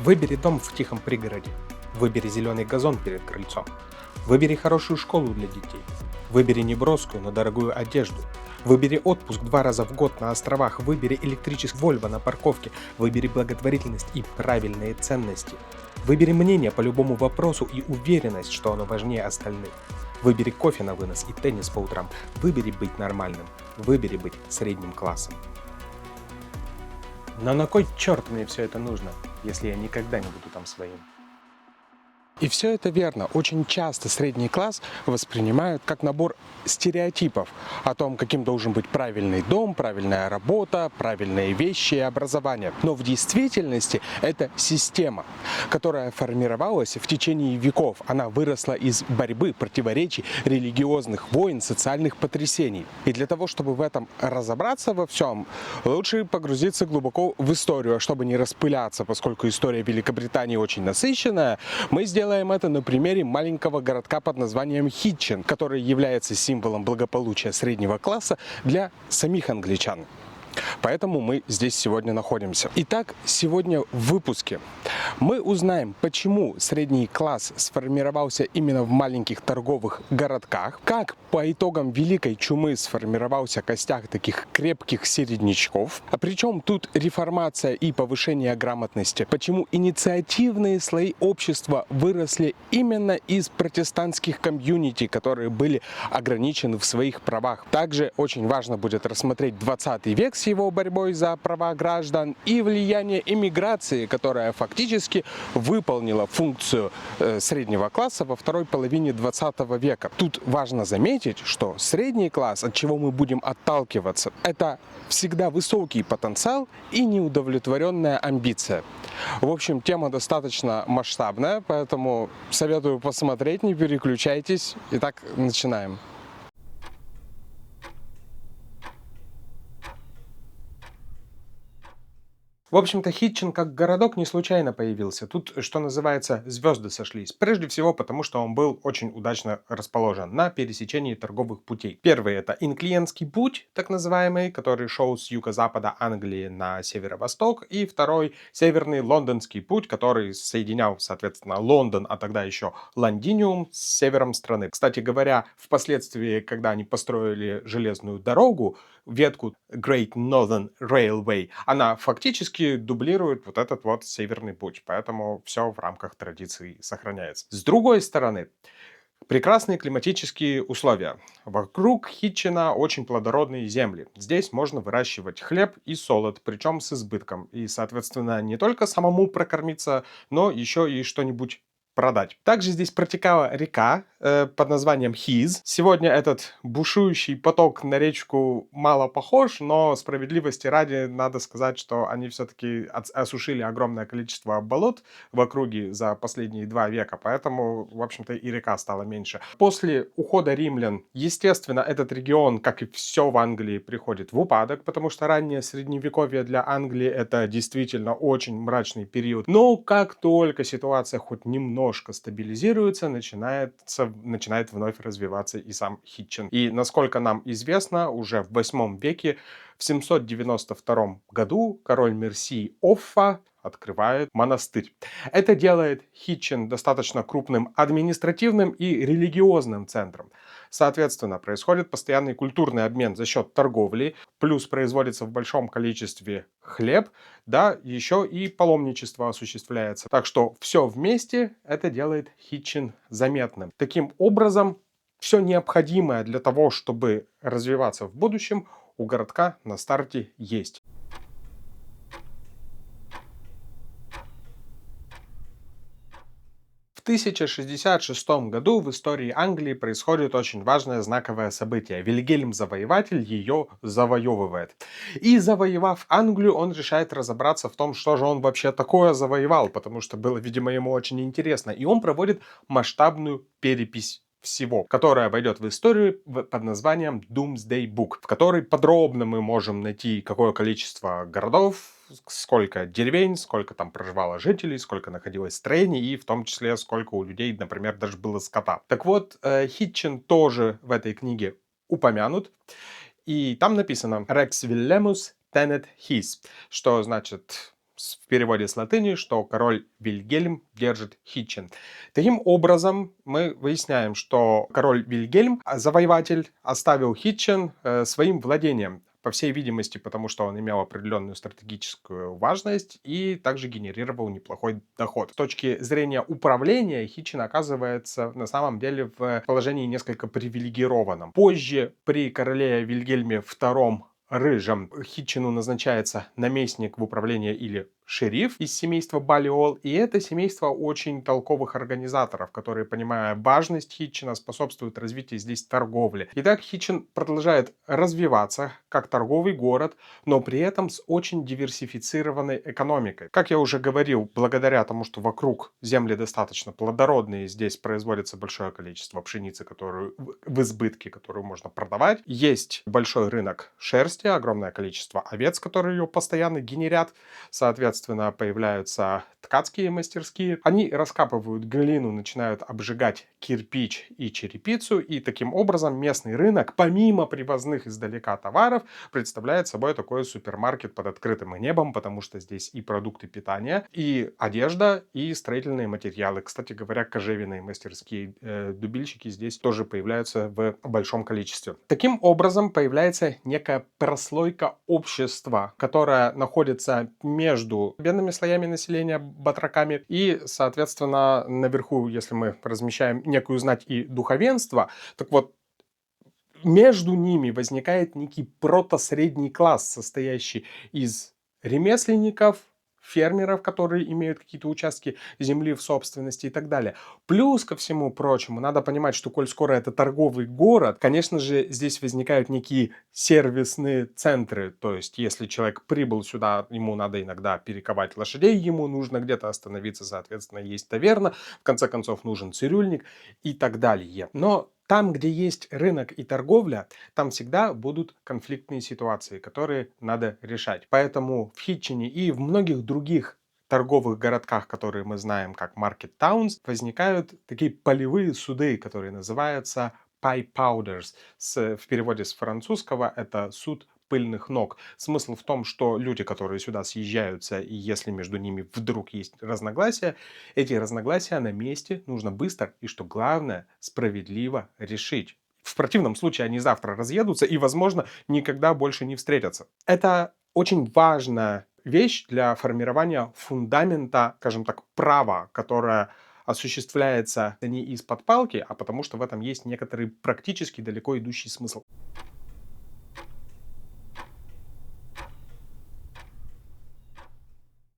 Выбери дом в тихом пригороде. Выбери зеленый газон перед крыльцом. Выбери хорошую школу для детей. Выбери неброскую, но дорогую одежду. Выбери отпуск 2 раза в год на островах. Выбери электрический Вольво на парковке. Выбери благотворительность и правильные ценности. Выбери мнение по любому вопросу и уверенность, что оно важнее остальных. Выбери кофе на вынос и теннис по утрам. Выбери быть нормальным. Выбери быть средним классом. Но на кой черт мне все это нужно, если я никогда не буду там своим? И все это верно. Очень часто средний класс воспринимают как набор стереотипов о том, каким должен быть правильный дом, правильная работа, правильные вещи и образование. Но в действительности это система, которая формировалась в течение веков. Она выросла из борьбы, противоречий, религиозных войн, социальных потрясений. И для того, чтобы в этом разобраться во всем, лучше погрузиться глубоко в историю, чтобы не распыляться, поскольку история Великобритании очень насыщенная, мы сделаем это на примере маленького городка под названием Хитчин, который является символом благополучия среднего класса для самих англичан. Поэтому мы здесь сегодня находимся. Итак, сегодня в выпуске мы узнаем, почему средний класс сформировался именно в маленьких торговых городках, как по итогам Великой Чумы сформировался костяк таких крепких середнячков, а причем тут реформация и повышение грамотности, почему инициативные слои общества выросли именно из протестантских комьюнити, которые были ограничены в своих правах. Также очень важно будет рассмотреть 20 век с его борьбой за права граждан и влияние иммиграции, которая фактически выполнила функцию среднего класса во второй половине 20 века. Тут важно заметить, что средний класс, от чего мы будем отталкиваться, это всегда высокий потенциал и неудовлетворенная амбиция. В общем, тема достаточно масштабная, поэтому советую посмотреть, не переключайтесь. Итак, начинаем. В общем-то, Хитчин как городок не случайно появился. Тут, что называется, звезды сошлись. Прежде всего, потому что он был очень удачно расположен на пересечении торговых путей. Первый — это Инклиентский путь, так называемый, который шел с юго-запада Англии на северо-восток. И второй — Северный Лондонский путь, который соединял, соответственно, Лондон, а тогда еще Лондиниум, с севером страны. Кстати говоря, впоследствии, когда они построили железную дорогу, ветку Great Northern Railway, она фактически дублирует вот этот вот северный путь, поэтому все в рамках традиций сохраняется. С другой стороны, прекрасные климатические условия. Вокруг Хитчина очень плодородные земли. Здесь можно выращивать хлеб и солод, причем с избытком. И, соответственно, не только самому прокормиться, но еще и что-нибудь продать. Также здесь протекала река под названием Хиз. Сегодня этот бушующий поток на речку мало похож, но справедливости ради надо сказать, что они все-таки осушили огромное количество болот в округе за последние 2 века, поэтому, в общем-то, и река стала меньше. После ухода римлян, естественно, этот регион, как и все в Англии, приходит в упадок, потому что раннее средневековье для Англии — это действительно очень мрачный период. Но как только ситуация хоть немного стабилизируется, начинает вновь развиваться и сам Хитчин. И, насколько нам известно, уже в 8 веке, в 792 году, король Мерси Оффа открывает монастырь. Это делает Хитчин достаточно крупным административным и религиозным центром. Соответственно, происходит постоянный культурный обмен за счет торговли, плюс производится в большом количестве хлеб, да, еще и паломничество осуществляется. Так что все вместе это делает Хитчин заметным. Таким образом, все необходимое для того, чтобы развиваться в будущем, у городка на старте есть. В 1066 году в истории Англии происходит очень важное знаковое событие. Вильгельм Завоеватель ее завоевывает. И завоевав Англию, он решает разобраться в том, что же он вообще такое завоевал, потому что было, видимо, ему очень интересно. И он проводит масштабную перепись всего, которая войдет в историю под названием Domesday Book, в которой подробно мы можем найти, какое количество городов, сколько деревень, сколько там проживало жителей, сколько находилось строений и в том числе сколько у людей, например, даже было скота. Так вот, Хитчин тоже в этой книге упомянут, и там написано «Rex Willemus tenet his», что значит в переводе с латыни, что король Вильгельм держит Хитчин. Таким образом, мы выясняем, что король Вильгельм, завоеватель, оставил Хитчин своим владением. По всей видимости, потому что он имел определенную стратегическую важность и также генерировал неплохой доход. С точки зрения управления, Хитчин оказывается на самом деле в положении несколько привилегированном. Позже при короле Вильгельме II Рыжем Хитчину назначается наместник в управлении или шериф из семейства Балиол, и это семейство очень толковых организаторов, которые, понимая важность Хитчина, способствуют развитию здесь торговли. Итак, Хитчин продолжает развиваться как торговый город, но при этом с очень диверсифицированной экономикой. Как я уже говорил, благодаря тому, что вокруг земли достаточно плодородные, здесь производится большое количество пшеницы, которую в избытке, которую можно продавать. Есть большой рынок шерсти, огромное количество овец, которые ее постоянно генерят. Соответственно, появляются ткацкие мастерские. Они раскапывают глину, начинают обжигать кирпич и черепицу, и таким образом местный рынок, помимо привозных издалека товаров, представляет собой такой супермаркет под открытым небом, потому что здесь и продукты питания, и одежда, и строительные материалы. Кстати говоря, кожевенные мастерские, дубильщики здесь тоже появляются в большом количестве. Таким образом появляется некая прослойка общества, которая находится между бедными слоями населения, батраками, и, соответственно, наверху, если мы размещаем некую знать и духовенство, так вот, между ними возникает некий протосредний класс, состоящий из ремесленников, фермеров, которые имеют какие-то участки земли в собственности и так далее. Плюс ко всему прочему, надо понимать, что коль скоро это торговый город, конечно же, здесь возникают некие сервисные центры. То есть, если человек прибыл сюда, ему надо иногда перековать лошадей, ему нужно где-то остановиться, соответственно, есть таверна, в конце концов, нужен цирюльник и так далее. Но там, где есть рынок и торговля, там всегда будут конфликтные ситуации, которые надо решать. Поэтому в Хитчине и в многих других торговых городках, которые мы знаем как Market Towns, возникают такие полевые суды, которые называются pie powders. В переводе с французского это суд пыльных ног. Смысл в том, что люди, которые сюда съезжаются, и если между ними вдруг есть разногласия, эти разногласия на месте нужно быстро и, что главное, справедливо решить. В противном случае они завтра разъедутся и, возможно, никогда больше не встретятся. Это очень важная вещь для формирования фундамента, скажем так, права, которое осуществляется не из-под палки, а потому что в этом есть некоторый практически далеко идущий смысл.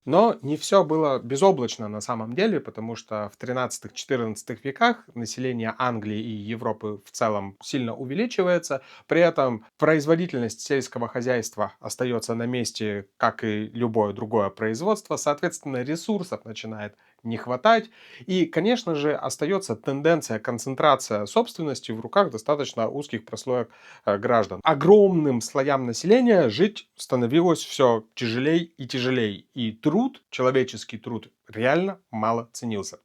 Но не все было безоблачно на самом деле, потому что в 13-14 веках население Англии и Европы в целом сильно увеличивается. При этом производительность сельского хозяйства остается на месте, как и любое другое производство. Соответственно, ресурсов начинает не хватать. И, конечно же, остается тенденция, концентрация собственности в руках достаточно узких прослоек граждан. Огромным слоям населения жить становилось все тяжелей и тяжелей. И труд, человеческий труд, реально мало ценился.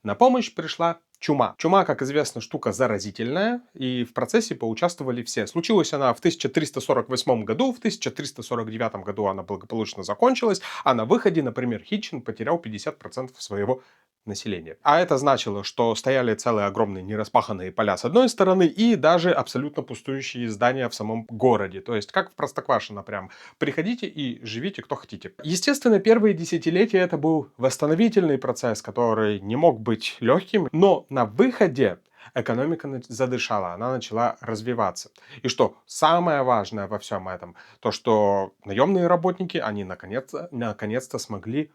На помощь пришла чума. Чума, как известно, штука заразительная, и в процессе поучаствовали все. Случилась она в 1348 году, в 1349 году она благополучно закончилась, а на выходе, например, Хитчин потерял 50% своего населения. А это значило, что стояли целые огромные нераспаханные поля с одной стороны и даже абсолютно пустующие здания в самом городе. То есть как в Простоквашино прям. Приходите и живите кто хотите. Естественно, первые десятилетия это был восстановительный процесс, который не мог быть легким, но на выходе экономика задышала, она начала развиваться. И что самое важное во всем этом, то что наемные работники, они наконец-то смогли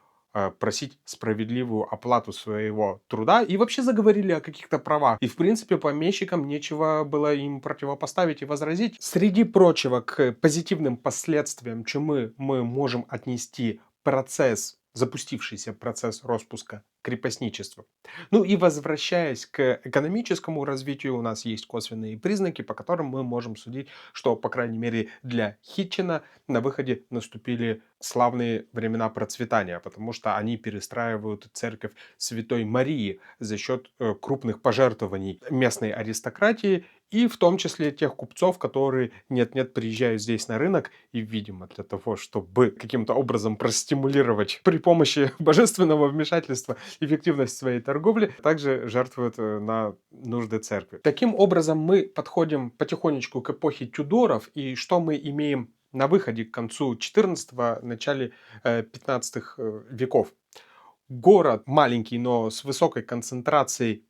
просить справедливую оплату своего труда и вообще заговорили о каких-то правах. И, в принципе, помещикам нечего было им противопоставить и возразить. Среди прочего, к позитивным последствиям чумы мы можем отнести запустившийся процесс распуска крепостничества. Ну и возвращаясь к экономическому развитию, у нас есть косвенные признаки, по которым мы можем судить, что, по крайней мере, для Хитчина на выходе наступили славные времена процветания, потому что они перестраивают церковь Святой Марии за счет крупных пожертвований местной аристократии и в том числе тех купцов, которые нет-нет приезжают здесь на рынок и, видимо, для того, чтобы каким-то образом простимулировать при помощи божественного вмешательства эффективность своей торговли, также жертвуют на нужды церкви. Таким образом, мы подходим потихонечку к эпохе Тюдоров, и что мы имеем на выходе к концу XIV, начале 15 веков. Город маленький, но с высокой концентрацией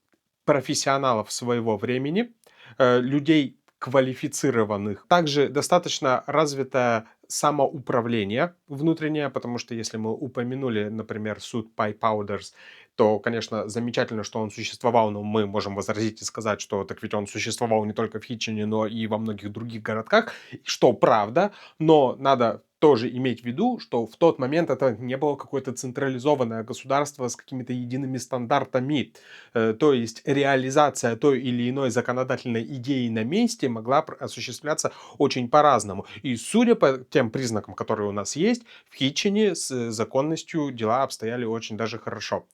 профессионалов своего времени, людей квалифицированных. Также достаточно развитое самоуправление внутреннее, потому что если мы упомянули, например, суд Pye Powders, то, конечно, замечательно, что он существовал, но мы можем возразить и сказать, что так ведь он существовал не только в Хитчине, но и во многих других городках, что правда, но надо тоже иметь в виду, что в тот момент это не было какое-то централизованное государство с какими-то едиными стандартами. То есть реализация той или иной законодательной идеи на месте могла осуществляться очень по-разному. И судя по тем признакам, которые у нас есть, в Хитчине с законностью дела обстояли очень даже хорошо.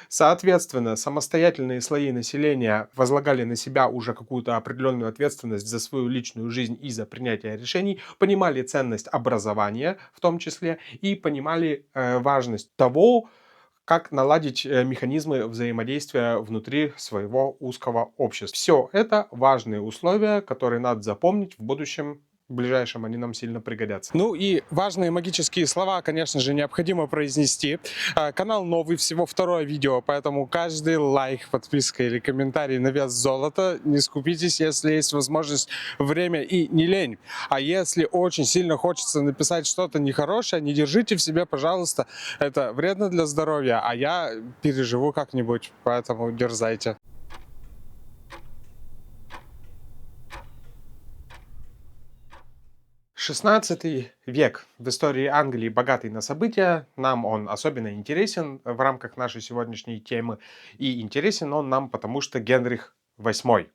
Соответственно, самостоятельные слои населения возлагали на себя уже какую-то определенную ответственность за свою личную жизнь и за принятие решений, понимали ценность образования в том числе и понимали важность того, как наладить механизмы взаимодействия внутри своего узкого общества. Все это важные условия, которые надо запомнить в будущем. В ближайшем они нам сильно пригодятся. Ну и важные магические слова, конечно же, необходимо произнести. Канал новый, всего второе видео, поэтому каждый лайк, подписка или комментарий на вес золота. Не скупитесь, если есть возможность, время и не лень. А если очень сильно хочется написать что-то нехорошее, не держите в себе, пожалуйста. Это вредно для здоровья, а я переживу как-нибудь, поэтому дерзайте. 16 век в истории Англии богатый на события. Нам он особенно интересен в рамках нашей сегодняшней темы. И интересен он нам, потому что Генрих VIII.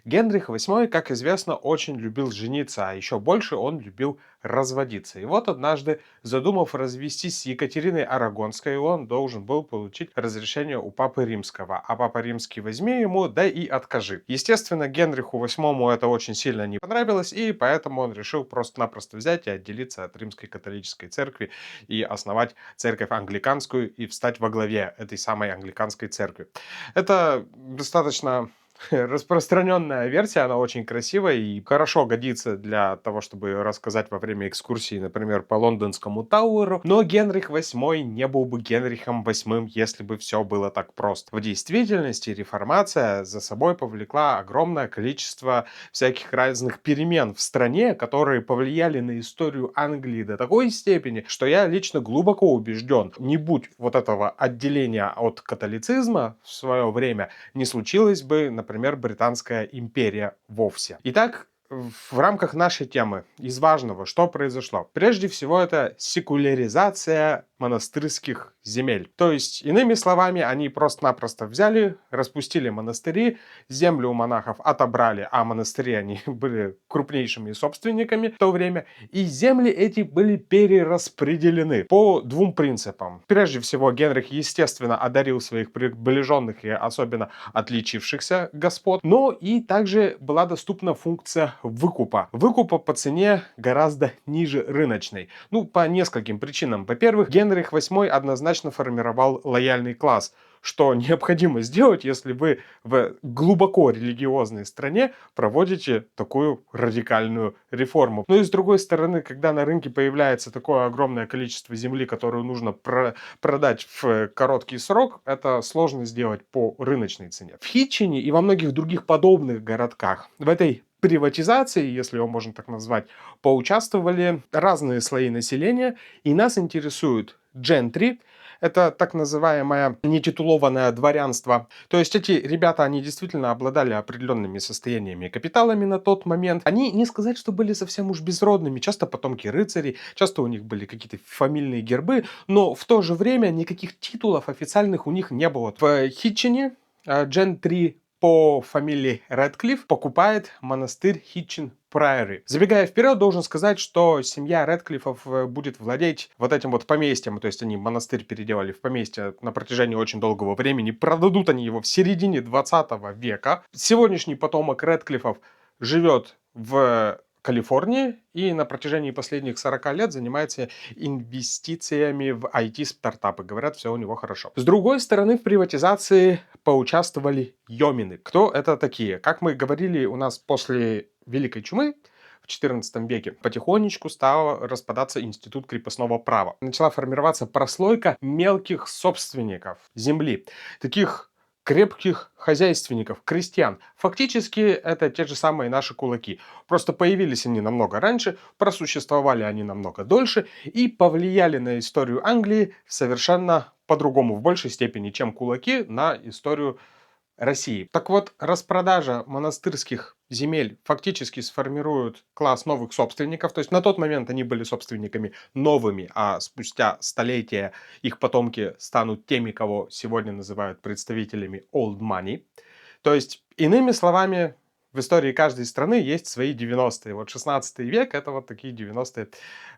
Генрих VIII, как известно, очень любил жениться, а еще больше он любил разводиться. И вот однажды, задумав развестись с Екатериной Арагонской, он должен был получить разрешение у Папы Римского. А Папа Римский возьми ему, да и откажи. Естественно, Генриху VIII это очень сильно не понравилось, и поэтому он решил просто-напросто взять и отделиться от Римской католической церкви и основать церковь англиканскую и встать во главе этой самой англиканской церкви. Это достаточно распространенная версия, она очень красивая и хорошо годится для того, чтобы ее рассказать во время экскурсии, например, по лондонскому Тауэру. Но Генрих VIII не был бы Генрихом VIII, если бы все было так просто. В действительности реформация за собой повлекла огромное количество всяких разных перемен в стране, которые повлияли на историю Англии до такой степени, что я лично глубоко убежден, не будь вот этого отделения от католицизма в свое время, не случилось бы, например, Британская империя вовсе. Итак, в рамках нашей темы из важного, что произошло? Прежде всего, это секуляризация монастырских земель. То есть, иными словами, они просто-напросто взяли, распустили монастыри, землю у монахов отобрали, а монастыри они были крупнейшими собственниками в то время, и земли эти были перераспределены по двум принципам. Прежде всего, Генрих, естественно, одарил своих приближенных и особенно отличившихся господ, но и также была доступна функция выкупа. Выкупа по цене гораздо ниже рыночной. Ну, по нескольким причинам. Во-первых, Генрих VIII однозначно формировал лояльный класс, что необходимо сделать, если вы в глубоко религиозной стране проводите такую радикальную реформу. Но и с другой стороны, когда на рынке появляется такое огромное количество земли, которую нужно продать в короткий срок, это сложно сделать по рыночной цене. В Хитчине и во многих других подобных городках в этой приватизации, если его можно так назвать, поучаствовали разные слои населения, и нас интересуют джентри, это так называемое нетитулованное дворянство. То есть эти ребята, они действительно обладали определенными состояниями и капиталами на тот момент. Они не сказать, что были совсем уж безродными, часто потомки рыцарей, часто у них были какие-то фамильные гербы, но в то же время никаких титулов официальных у них не было. В Хитчине джентри по фамилии Рэдклифф покупает монастырь Хитчин Прайори. Забегая вперед, должен сказать, что семья Рэдклиффов будет владеть вот этим вот поместьем, то есть они монастырь переделали в поместье на протяжении очень долгого времени, продадут они его в середине 20 века. Сегодняшний потомок Рэдклиффов живет в Калифорнии и на протяжении последних 40 лет занимается инвестициями в IT-стартапы. Говорят, все у него хорошо. С другой стороны, в приватизации поучаствовали йомины. Кто это такие? Как мы говорили, у нас после Великой чумы в XIV веке потихонечку стал распадаться институт крепостного права. Начала формироваться прослойка мелких собственников земли, таких крепких хозяйственников, крестьян. Фактически это те же самые наши кулаки. Просто появились они намного раньше, просуществовали они намного дольше и повлияли на историю Англии совершенно по-другому, в большей степени, чем кулаки на историю России. Так вот, распродажа монастырских земель фактически сформирует класс новых собственников. То есть на тот момент они были собственниками новыми, а спустя столетия их потомки станут теми, кого сегодня называют представителями old money. То есть, иными словами, в истории каждой страны есть свои 90-е. Вот 16 век — это вот такие 90-е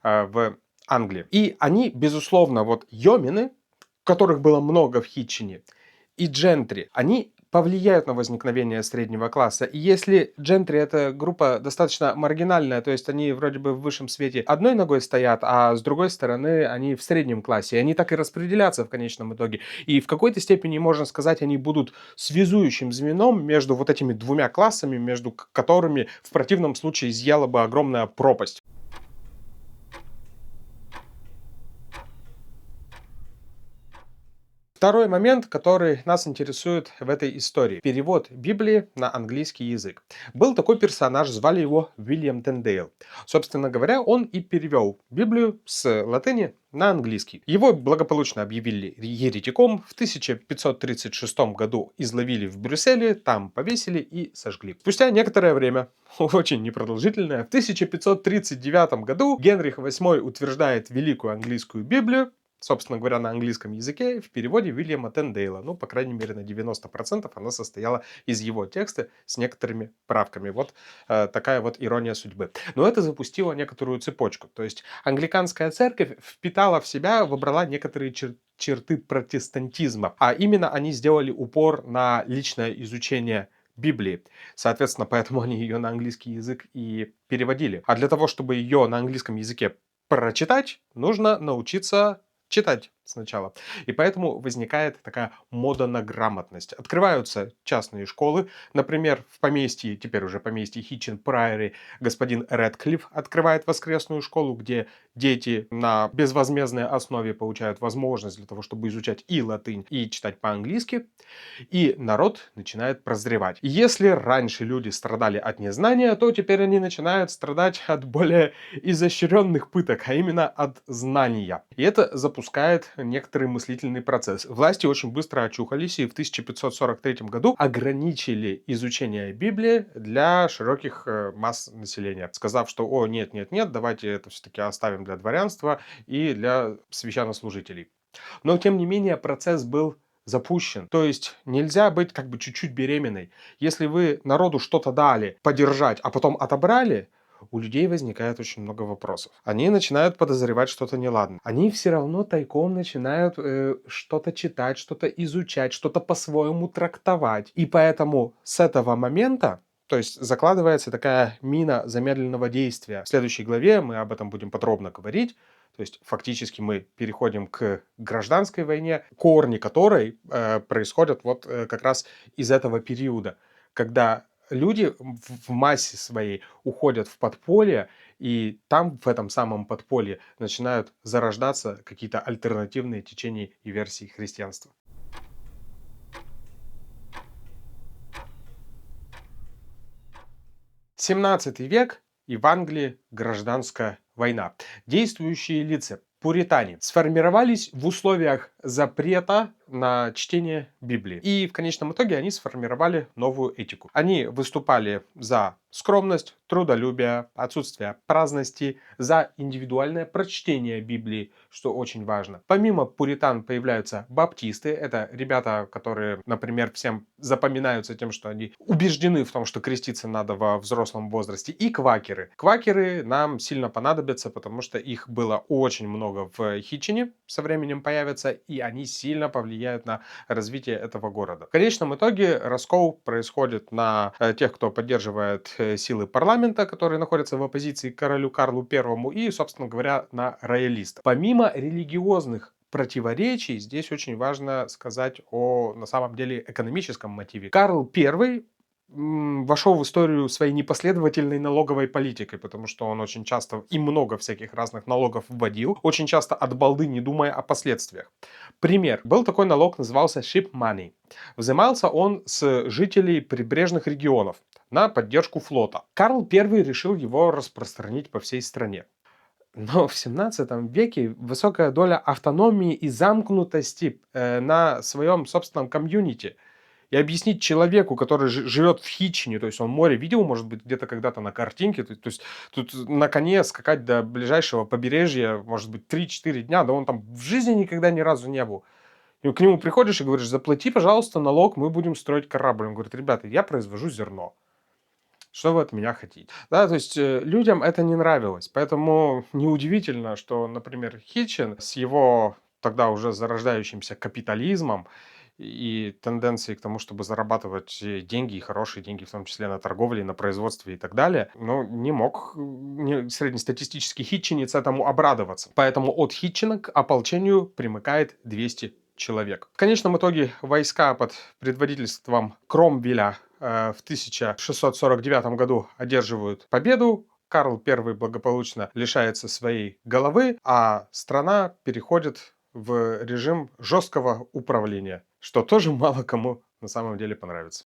в Англии. И они, безусловно, вот йомины, которых было много в Хитчине, и джентри, они повлияют на возникновение среднего класса. И если джентри — это группа достаточно маргинальная, то есть они вроде бы в высшем свете одной ногой стоят, а с другой стороны они в среднем классе, и они так и распределятся в конечном итоге. И в какой-то степени, можно сказать, они будут связующим звеном между вот этими двумя классами, между которыми в противном случае изъяла бы огромная пропасть. Второй момент, который нас интересует в этой истории. Перевод Библии на английский язык. Был такой персонаж, звали его Уильям Тиндейл. Собственно говоря, он и перевел Библию с латыни на английский. Его благополучно объявили еретиком. В 1536 году изловили в Брюсселе, там повесили и сожгли. Спустя некоторое время, очень непродолжительное, в 1539 году Генрих VIII утверждает Великую английскую Библию, собственно говоря, на английском языке в переводе Уильяма Тиндейла. Ну, по крайней мере, на 90% она состояла из его текста с некоторыми правками. Вот такая вот ирония судьбы. Но это запустило некоторую цепочку. То есть англиканская церковь впитала в себя, выбрала некоторые черты протестантизма. А именно они сделали упор на личное изучение Библии. Соответственно, поэтому они ее на английский язык и переводили. А для того, чтобы ее на английском языке прочитать, нужно научиться читать сначала. И поэтому возникает такая мода на грамотность. Открываются частные школы. Например, в поместье, теперь уже поместье Хитчин Прайори, господин Рэдклифф открывает воскресную школу, где дети на безвозмездной основе получают возможность для того, чтобы изучать и латынь, и читать по-английски. И народ начинает прозревать. Если раньше люди страдали от незнания, то теперь они начинают страдать от более изощренных пыток, а именно от знания. И это запускает некоторый мыслительный процесс. Власти очень быстро очухались и в 1543 году ограничили изучение Библии для широких масс населения, сказав, что «О, нет, нет, нет, давайте это все-таки оставим для дворянства и для священнослужителей». Но, тем не менее, процесс был запущен. То есть нельзя быть как бы чуть-чуть беременной. Если вы народу что-то дали подержать, а потом отобрали, у людей возникает очень много вопросов. Они начинают подозревать что-то неладно. Они все равно тайком начинают что-то читать, что-то изучать, что-то по-своему трактовать. И поэтому с этого момента, то есть закладывается такая мина замедленного действия. В следующей главе мы об этом будем подробно говорить. То есть фактически мы переходим к гражданской войне, корни которой происходят вот как раз из этого периода, когда люди в массе своей уходят в подполье, и там, в этом самом подполье, начинают зарождаться какие-то альтернативные течения и версии христианства. 17 век, и в Англии гражданская война. Действующие лица, пуритане, сформировались в условиях запрета на чтение Библии. И в конечном итоге они сформировали новую этику. Они выступали за скромность, трудолюбие, отсутствие праздности, за индивидуальное прочтение Библии, что очень важно. Помимо пуритан появляются баптисты. Это ребята, которые, например, всем запоминаются тем, что они убеждены в том, что креститься надо во взрослом возрасте. И квакеры. Квакеры нам сильно понадобятся, потому что их было очень много в Хитчине, со временем появятся, и и они сильно повлияют на развитие этого города. В конечном итоге раскол происходит на тех, кто поддерживает силы парламента, которые находятся в оппозиции к королю Карлу Первому, и, собственно говоря, на роялистов. Помимо религиозных противоречий, здесь очень важно сказать о, на самом деле, экономическом мотиве. Карл I вошел в историю своей непоследовательной налоговой политикой, потому что он очень часто и много всяких разных налогов вводил, очень часто от балды, не думая о последствиях. Пример. Был такой налог, назывался ship money. Взимался он с жителей прибрежных регионов на поддержку флота. Карл I решил его распространить по всей стране. Но в 17 веке высокая доля автономии и замкнутости на своем собственном комьюнити. И объяснить человеку, который живет в Хитчине, то есть он море видел, может быть, где-то когда-то на картинке, то есть тут на коне скакать до ближайшего побережья, может быть, 3-4 дня, да он там в жизни никогда ни разу не был. И к нему приходишь и говоришь: заплати, пожалуйста, налог, мы будем строить корабль. Он говорит: ребята, я произвожу зерно. Что вы от меня хотите? Да, то есть людям это не нравилось. Поэтому неудивительно, что, например, Хитчин с его тогда уже зарождающимся капитализмом и тенденцией к тому, чтобы зарабатывать деньги, и хорошие деньги, в том числе на торговле, на производстве и так далее, но не мог среднестатистический хитчинец этому обрадоваться. Поэтому от Хитчина к ополчению примыкает 200 человек. В конечном итоге войска под предводительством Кромвеля в 1649 году одерживают победу. Карл I благополучно лишается своей головы, а страна переходит в режим жесткого управления, что тоже мало кому на самом деле понравится.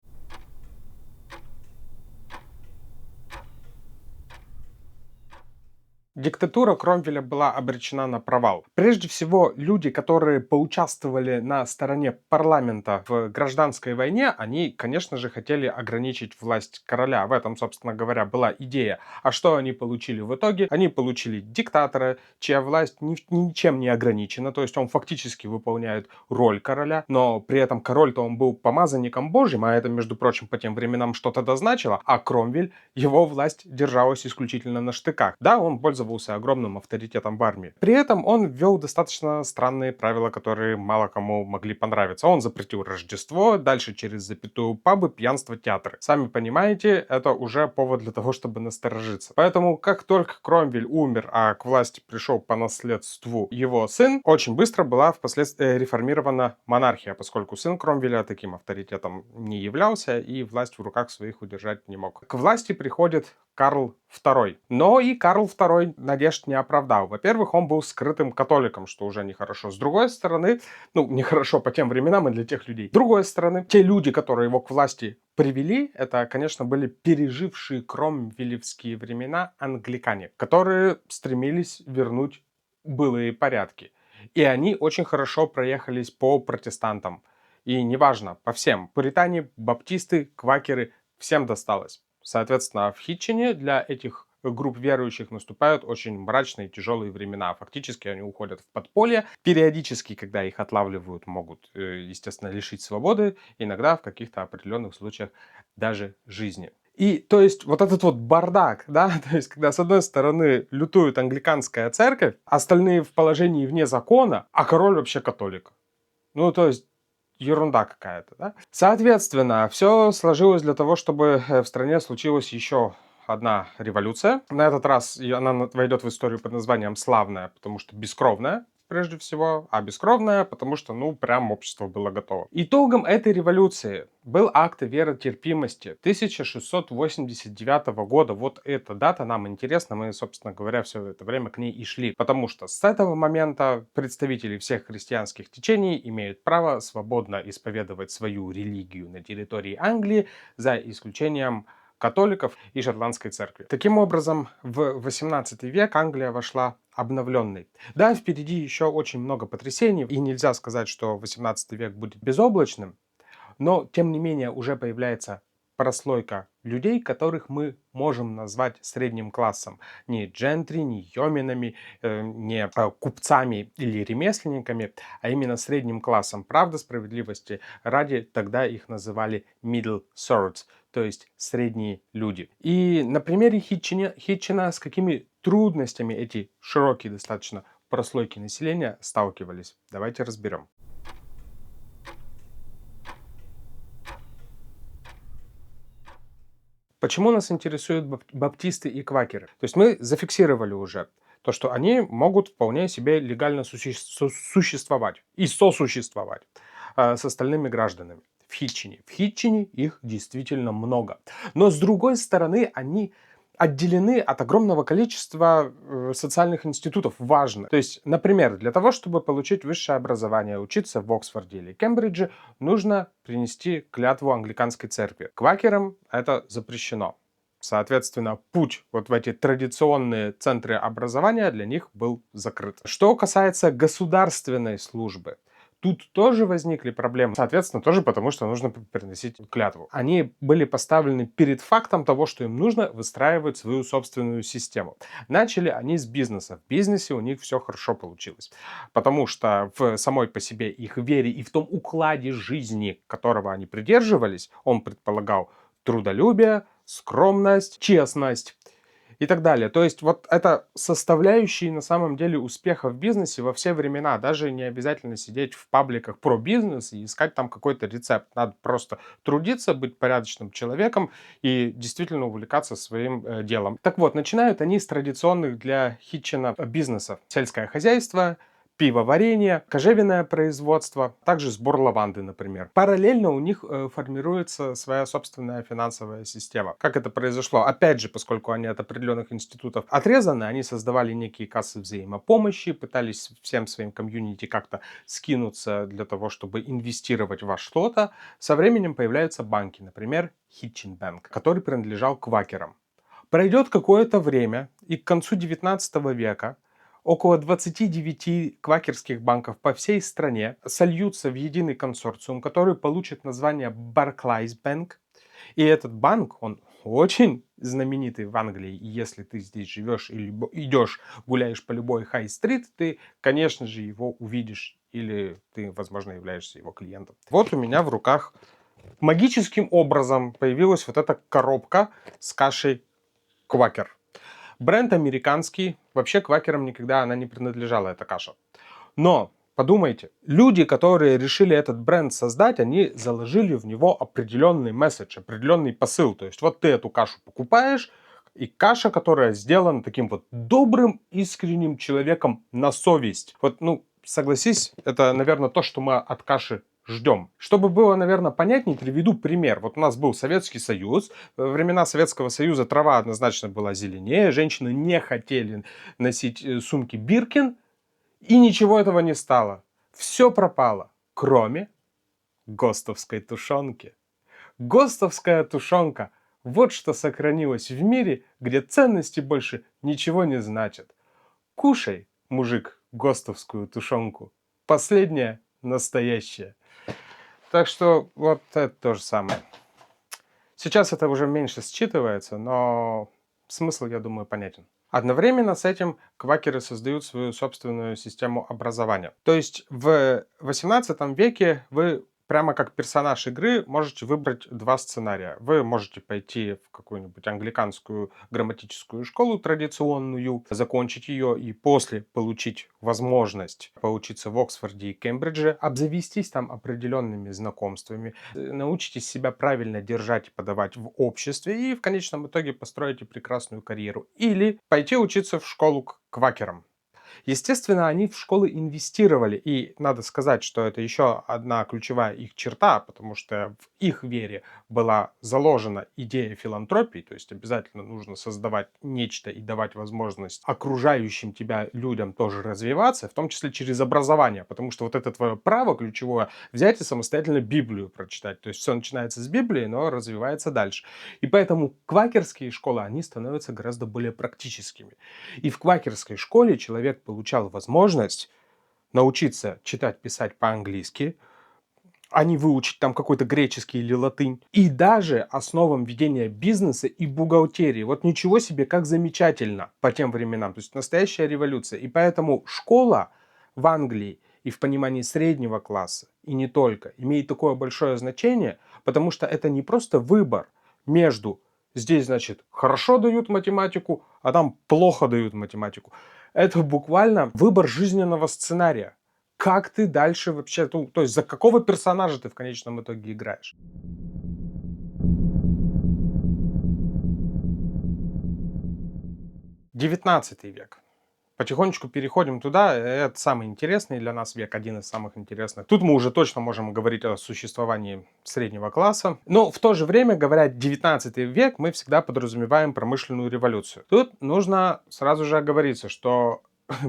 Диктатура Кромвеля была обречена на провал. Прежде всего, люди, которые поучаствовали на стороне парламента в гражданской войне, они, конечно же, хотели ограничить власть короля. В этом, собственно говоря, была идея. А что они получили в итоге? Они получили диктатора, чья власть ничем не ограничена, то есть он фактически выполняет роль короля, но при этом король-то он был помазанником Божьим, а это, между прочим, по тем временам что-то дозначило, а Кромвель, его власть держалась исключительно на штыках. Да, он пользовался огромным авторитетом в армии. При этом он ввел достаточно странные правила, которые мало кому могли понравиться. Он запретил Рождество, дальше через запятую пабы, пьянство, театры. Сами понимаете, это уже повод для того, чтобы насторожиться. Поэтому, как только Кромвель умер, а к власти пришел по наследству его сын, очень быстро была впоследствии реформирована монархия, поскольку сын Кромвеля таким авторитетом не являлся и власть в руках своих удержать не мог. К власти приходит Карл II. Но и Карл II надежд не оправдал. Во-первых, он был скрытым католиком, что уже нехорошо. С другой стороны, нехорошо по тем временам и для тех людей. С другой стороны, те люди, которые его к власти привели, это, конечно, были пережившие кромвелевские времена англикане, которые стремились вернуть былые порядки. И они очень хорошо проехались по протестантам. И неважно, по всем. Пуритане, баптисты, квакеры, всем досталось. Соответственно, в Хитчине для этих групп верующих наступают очень мрачные, тяжелые времена. Фактически они уходят в подполье. Периодически, когда их отлавливают, могут, естественно, лишить свободы. Иногда в каких-то определенных случаях даже жизни. И, то есть, вот этот вот бардак, да, то есть, когда с одной стороны лютует англиканская церковь, остальные в положении вне закона, а король вообще католик. То есть, ерунда какая-то, да? Соответственно, все сложилось для того, чтобы в стране случилась еще одна революция. На этот раз она войдет в историю под названием «Славная», потому что бескровная, прежде всего, а бескровная, потому что, прям общество было готово. Итогом этой революции был акт веротерпимости 1689 года. Вот эта дата нам интересна, мы, собственно говоря, все это время к ней и шли, потому что с этого момента представители всех христианских течений имеют право свободно исповедовать свою религию на территории Англии, за исключением католиков и шотландской церкви. Таким образом, в 18 век Англия вошла обновленной. Да, впереди еще очень много потрясений, и нельзя сказать, что 18 век будет безоблачным, но, тем не менее, уже появляется прослойка людей, которых мы можем назвать средним классом. Не джентри, не йоминами, не купцами или ремесленниками, а именно средним классом. Правда, справедливости ради, тогда их называли middle sorts, то есть средние люди. И на примере Хитчина с какими трудностями эти широкие достаточно прослойки населения сталкивались. Давайте разберем. Почему нас интересуют баптисты и квакеры? То есть мы зафиксировали уже то, что они могут вполне себе легально существовать и сосуществовать с остальными гражданами в Хитчине. В Хитчине их действительно много. Но с другой стороны, они отделены от огромного количества социальных институтов важных. То есть, например, для того, чтобы получить высшее образование, учиться в Оксфорде или Кембридже, нужно принести клятву англиканской церкви. Квакерам это запрещено. Соответственно, путь вот в эти традиционные центры образования для них был закрыт. Что касается государственной службы, тут тоже возникли проблемы. Соответственно, тоже потому, что нужно приносить клятву. Они были поставлены перед фактом того, что им нужно выстраивать свою собственную систему. Начали они с бизнеса. В бизнесе у них все хорошо получилось. Потому что в самой по себе их вере и в том укладе жизни, которого они придерживались, он предполагал трудолюбие, скромность, честность и так далее. То есть вот это составляющие на самом деле успеха в бизнесе во все времена. Даже не обязательно сидеть в пабликах про бизнес и искать там какой-то рецепт. Надо просто трудиться, быть порядочным человеком и действительно увлекаться своим делом. Так вот, начинают они с традиционных для Хитчина бизнесов. Сельское хозяйство, пивоварение, кожевенное производство, также сбор лаванды, например. Параллельно у них формируется своя собственная финансовая система. Как это произошло? Опять же, поскольку они от определенных институтов отрезаны, они создавали некие кассы взаимопомощи, пытались всем своим комьюнити как-то скинуться для того, чтобы инвестировать во что-то. Со временем появляются банки, например, Hitchin Bank, который принадлежал квакерам. Пройдет какое-то время, и к концу 19 века около 29 квакерских банков по всей стране сольются в единый консорциум, который получит название Barclays Bank. И этот банк, он очень знаменитый в Англии. И если ты здесь живешь или идешь, гуляешь по любой хай-стрит, ты, конечно же, его увидишь. Или ты, возможно, являешься его клиентом. Вот у меня в руках магическим образом появилась вот эта коробка с кашей квакер. Бренд американский, вообще квакерам никогда она не принадлежала, эта каша. Но подумайте, люди, которые решили этот бренд создать, они заложили в него определенный месседж, определенный посыл. То есть вот ты эту кашу покупаешь, и каша, которая сделана таким вот добрым, искренним человеком на совесть. Вот, ну, согласись, это, наверное, то, что мы от каши ждем. Чтобы было, наверное, понятнее, приведу пример. Вот у нас был Советский Союз. Во времена Советского Союза трава однозначно была зеленее. Женщины не хотели носить сумки Биркин. И ничего этого не стало. Все пропало, кроме гостовской тушенки. Гостовская тушенка. Вот что сохранилось в мире, где ценности больше ничего не значат. Кушай, мужик, гостовскую тушенку. Последняя настоящая. Так что вот это то же самое. Сейчас это уже меньше считывается, но смысл, я думаю, понятен. Одновременно с этим квакеры создают свою собственную систему образования. То есть в 18 веке вы прямо как персонаж игры можете выбрать два сценария. Вы можете пойти в какую-нибудь англиканскую грамматическую школу традиционную, закончить ее и после получить возможность поучиться в Оксфорде и Кембридже, обзавестись там определенными знакомствами, научитесь себя правильно держать и подавать в обществе и в конечном итоге построите прекрасную карьеру. Или пойти учиться в школу к квакерам. Естественно, они в школы инвестировали, и надо сказать, что это еще одна ключевая их черта, потому что в их вере была заложена идея филантропии, то есть обязательно нужно создавать нечто и давать возможность окружающим тебя людям тоже развиваться, в том числе через образование, потому что вот это твое право ключевое взять и самостоятельно Библию прочитать, то есть все начинается с Библии, но развивается дальше. И поэтому квакерские школы, они становятся гораздо более практическими. И в квакерской школе человек получал возможность научиться читать, писать по-английски, а не выучить там какой-то греческий или латынь. И даже основам ведения бизнеса и бухгалтерии. Вот ничего себе, как замечательно по тем временам. То есть настоящая революция. И поэтому школа в Англии и в понимании среднего класса, и не только, имеет такое большое значение, потому что это не просто выбор между здесь, значит, хорошо дают математику, а там плохо дают математику. Это буквально выбор жизненного сценария. Как ты дальше вообще, то есть за какого персонажа ты в конечном итоге играешь? XIX век. Потихонечку переходим туда. Это самый интересный для нас век, один из самых интересных. Тут мы уже точно можем говорить о существовании среднего класса. Но в то же время, говоря XIX век, мы всегда подразумеваем промышленную революцию. Тут нужно сразу же оговориться, что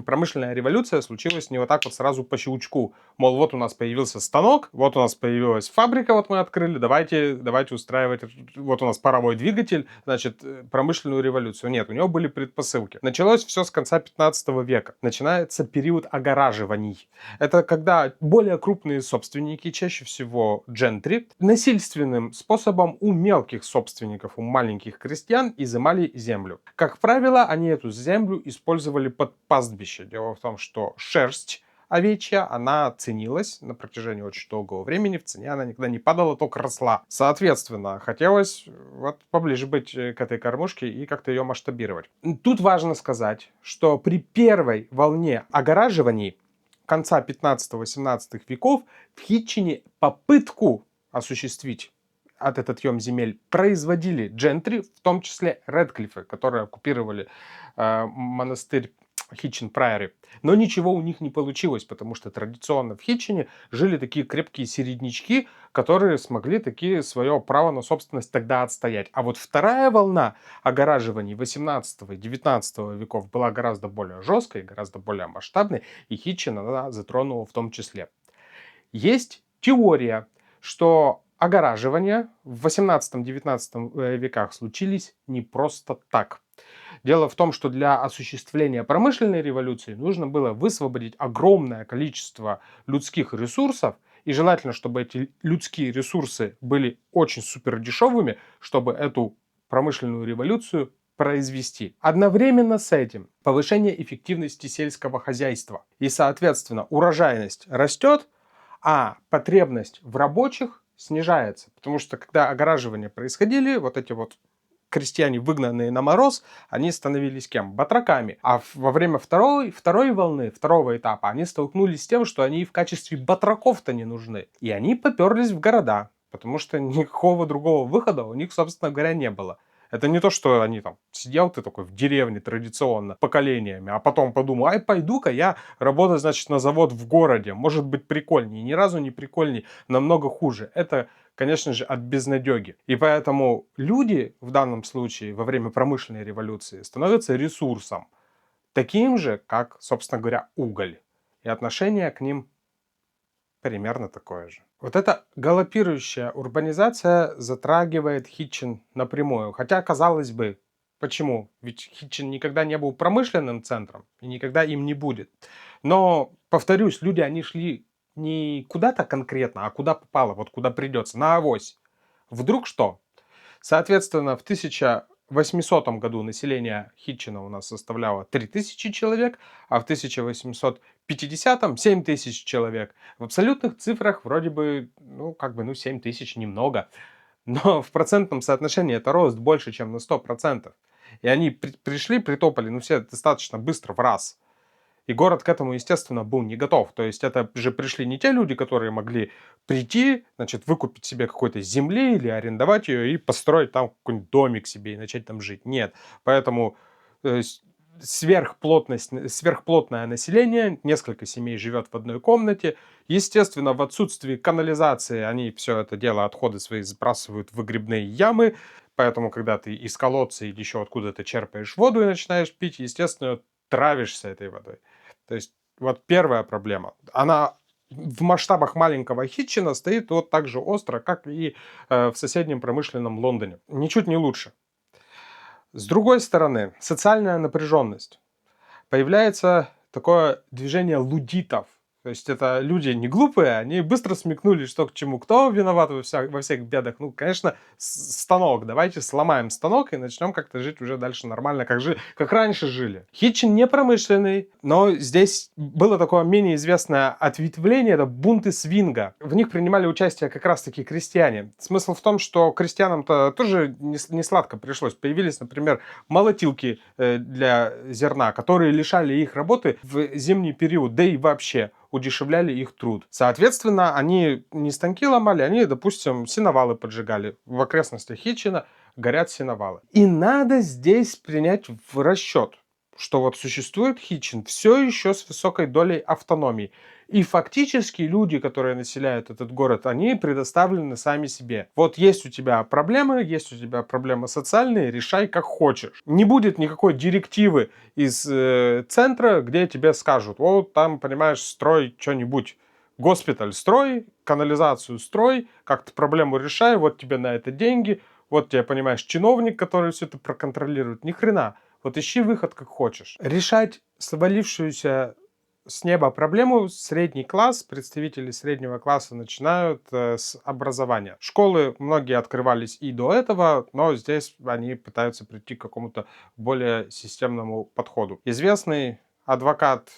промышленная революция случилась не вот так вот сразу по щелчку. Мол, вот у нас появился станок, вот у нас появилась фабрика, вот мы открыли, давайте устраивать, вот у нас паровой двигатель, значит, промышленную революцию. Нет, у него были предпосылки. Началось все с конца 15 века. Начинается период огораживаний. Это когда более крупные собственники, чаще всего джентри, насильственным способом у мелких собственников, у маленьких крестьян изымали землю. Как правило, они эту землю использовали под пастбище. Дело в том, что шерсть овечья, она ценилась на протяжении очень долгого времени, в цене она никогда не падала, только росла. Соответственно, хотелось вот поближе быть к этой кормушке и как-то ее масштабировать. Тут важно сказать, что при первой волне огораживаний конца 15-18 веков в Хитчине попытку осуществить этот отъем земель производили джентри, в том числе Редклиффы, которые оккупировали монастырь Хитчин Прайори. Но ничего у них не получилось, потому что традиционно в Хитчине жили такие крепкие середнячки, которые смогли такие свое право на собственность тогда отстоять. А вот вторая волна огораживаний 18 и 19 веков была гораздо более жесткой, гораздо более масштабной, и Хитчин она затронула в том числе. Есть теория, что огораживания в 18-19 веках случились не просто так. Дело в том, что для осуществления промышленной революции нужно было высвободить огромное количество людских ресурсов, и желательно, чтобы эти людские ресурсы были очень супер дешевыми, чтобы эту промышленную революцию произвести. Одновременно с этим повышение эффективности сельского хозяйства. И, соответственно, урожайность растет, а потребность в рабочих снижается. Потому что, когда огораживания происходили, вот эти вот крестьяне, выгнанные на мороз, они становились кем? Батраками. А во время второй волны, второго этапа, они столкнулись с тем, что они в качестве батраков-то не нужны. И они поперлись в города, потому что никакого другого выхода у них, собственно говоря, не было. Это не то, что они там сидел ты такой в деревне традиционно поколениями, а потом подумал, ай, пойду-ка я работать, значит, на завод в городе. Может быть прикольнее. Ни разу не прикольнее, намного хуже. Это, конечно же, от безнадеги. И поэтому люди в данном случае во время промышленной революции становятся ресурсом. Таким же, как, собственно говоря, уголь. И отношение к ним примерно такое же. Вот эта галопирующая урбанизация затрагивает Хитчин напрямую. Хотя, казалось бы, почему? Ведь Хитчин никогда не был промышленным центром и никогда им не будет. Но, повторюсь, люди, они шли не куда-то конкретно, а куда попало, вот куда придется, на авось. Вдруг что? Соответственно, в 1800 году население Хитчина у нас составляло 3000 человек, а в 1850-м 7000 человек. В абсолютных цифрах вроде бы, 7000 немного. Но в процентном соотношении это рост больше, чем на 100%. И они пришли, притопали, все достаточно быстро, в раз. И город к этому, естественно, был не готов. То есть это же пришли не те люди, которые могли прийти, значит, выкупить себе какой-то земли или арендовать ее и построить там какой-нибудь домик себе и начать там жить. Нет. Поэтому сверхплотное население, несколько семей живет в одной комнате. Естественно, в отсутствии канализации они все это дело, отходы свои сбрасывают в выгребные ямы. Поэтому, когда ты из колодца или еще откуда-то черпаешь воду и начинаешь пить, естественно, травишься этой водой. То есть вот первая проблема. Она в масштабах маленького Хитчина стоит вот так же остро, как и в соседнем промышленном Лондоне. Ничуть не лучше. С другой стороны, социальная напряженность. Появляется такое движение луддитов. То есть это люди не глупые, они быстро смекнули, что к чему. Кто виноват во всех бедах? Конечно, станок. Давайте сломаем станок и начнем как-то жить уже дальше нормально, как раньше жили. Хитчин не промышленный, но здесь было такое менее известное ответвление, это бунты свинга. В них принимали участие как раз-таки крестьяне. Смысл в том, что крестьянам-то тоже не сладко пришлось. Появились, например, молотилки для зерна, которые лишали их работы в зимний период, да и вообще удешевляли их труд. Соответственно, они не станки ломали, они, допустим, сеновалы поджигали. В окрестностях Хитчина горят сеновалы. И надо здесь принять в расчет, что вот существует Хитчин все еще с высокой долей автономии. И фактически люди, которые населяют этот город, они предоставлены сами себе. Вот есть у тебя проблемы социальные, решай как хочешь. Не будет никакой директивы из центра, где тебе скажут, вот там, понимаешь, строй что-нибудь. Госпиталь строй, канализацию строй, как-то проблему решай, вот тебе на это деньги, вот тебе, понимаешь, чиновник, который все это проконтролирует. Ни хрена. Вот ищи выход как хочешь. Решать свалившуюся с неба проблему средний класс, представители среднего класса начинают с образования. Школы многие открывались и до этого, но здесь они пытаются прийти к какому-то более системному подходу. Известный адвокат,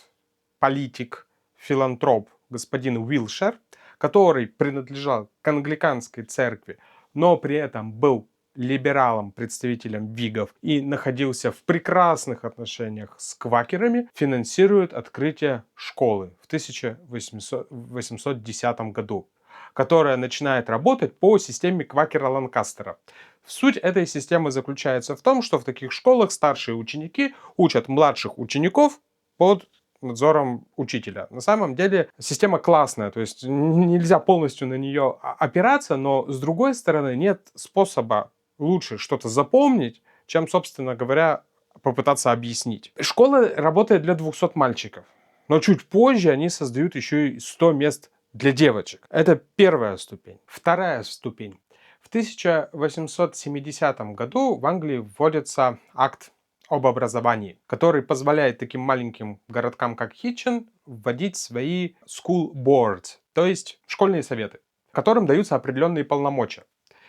политик, филантроп господин Уилшер, который принадлежал к англиканской церкви, но при этом был либералом, представителем вигов и находился в прекрасных отношениях с квакерами, финансирует открытие школы в 1810 году, которая начинает работать по системе квакера Ланкастера. Суть этой системы заключается в том, что в таких школах старшие ученики учат младших учеников под надзором учителя. На самом деле система классная, то есть нельзя полностью на нее опираться, но с другой стороны нет способа лучше что-то запомнить, чем, собственно говоря, попытаться объяснить. Школа работает для 200 мальчиков, но чуть позже они создают еще и 100 мест для девочек. Это первая ступень. Вторая ступень. В 1870 году в Англии вводится акт об образовании, который позволяет таким маленьким городкам, как Хитчин, вводить свои school boards, то есть школьные советы, которым даются определенные полномочия.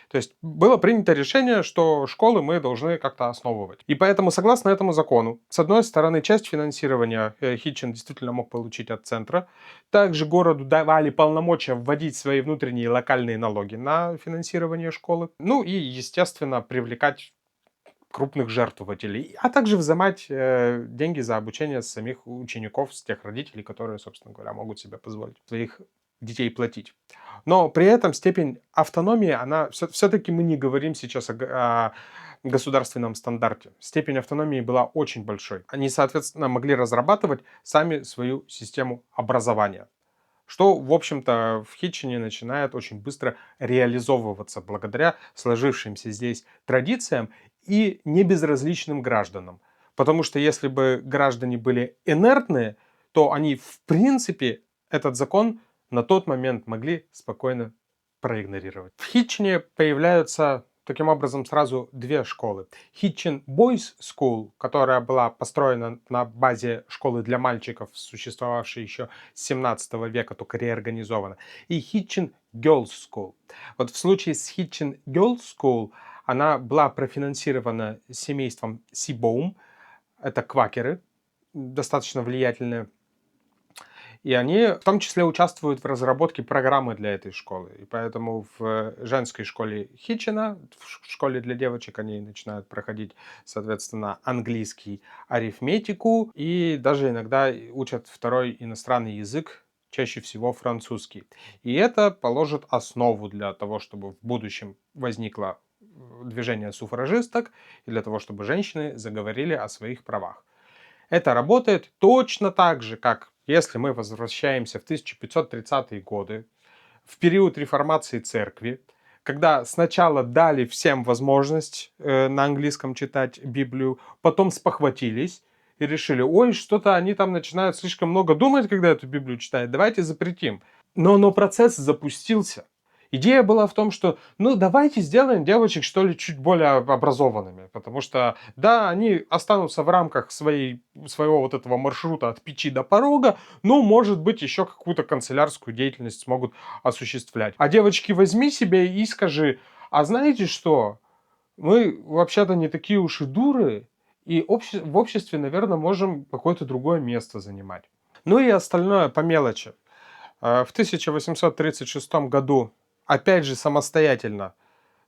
То есть было принято решение, что школы мы должны как-то основывать. И поэтому, согласно этому закону, с одной стороны, часть финансирования Хитчин действительно мог получить от центра. Также городу давали полномочия вводить свои внутренние локальные налоги на финансирование школы. Ну и, естественно, привлекать крупных жертвователей, а также взимать деньги за обучение самих учеников, с тех родителей, которые, собственно говоря, могут себе позволить своих детей платить. Но при этом степень автономии, она все-таки мы не говорим сейчас о государственном стандарте. Степень автономии была очень большой. Они, соответственно, могли разрабатывать сами свою систему образования, что, в общем-то, в Хитчине начинает очень быстро реализовываться благодаря сложившимся здесь традициям и небезразличным гражданам. Потому что если бы граждане были инертные, то они, в принципе, этот закон на тот момент могли спокойно проигнорировать. В Хитчине появляются таким образом сразу две школы. Hitchin Boys School, которая была построена на базе школы для мальчиков, существовавшей еще с 17 века, только реорганизована, и Hitchin Girls School. Вот в случае с Hitchin Girls School она была профинансирована семейством Сибоум, это квакеры, достаточно влиятельные. И они в том числе участвуют в разработке программы для этой школы. И поэтому в женской школе Хитчина, в школе для девочек, они начинают проходить, соответственно, английский, арифметику и даже иногда учат второй иностранный язык, чаще всего французский. И это положит основу для того, чтобы в будущем возникло движение суфражисток и для того, чтобы женщины заговорили о своих правах. Это работает точно так же, как если мы возвращаемся в 1530-е годы, в период реформации церкви, когда сначала дали всем возможность на английском читать Библию, потом спохватились и решили, ой, что-то они там начинают слишком много думать, когда эту Библию читают, давайте запретим. Но процесс запустился. Идея была в том, что, ну, давайте сделаем девочек, что ли, чуть более образованными, потому что, да, они останутся в рамках своего вот этого маршрута от печи до порога, но, может быть, еще какую-то канцелярскую деятельность смогут осуществлять. А девочки, возьми себе и скажи, а знаете что, мы вообще-то не такие уж и дуры, и в обществе, наверное, можем какое-то другое место занимать. Ну и остальное по мелочи. В 1836 году, опять же самостоятельно,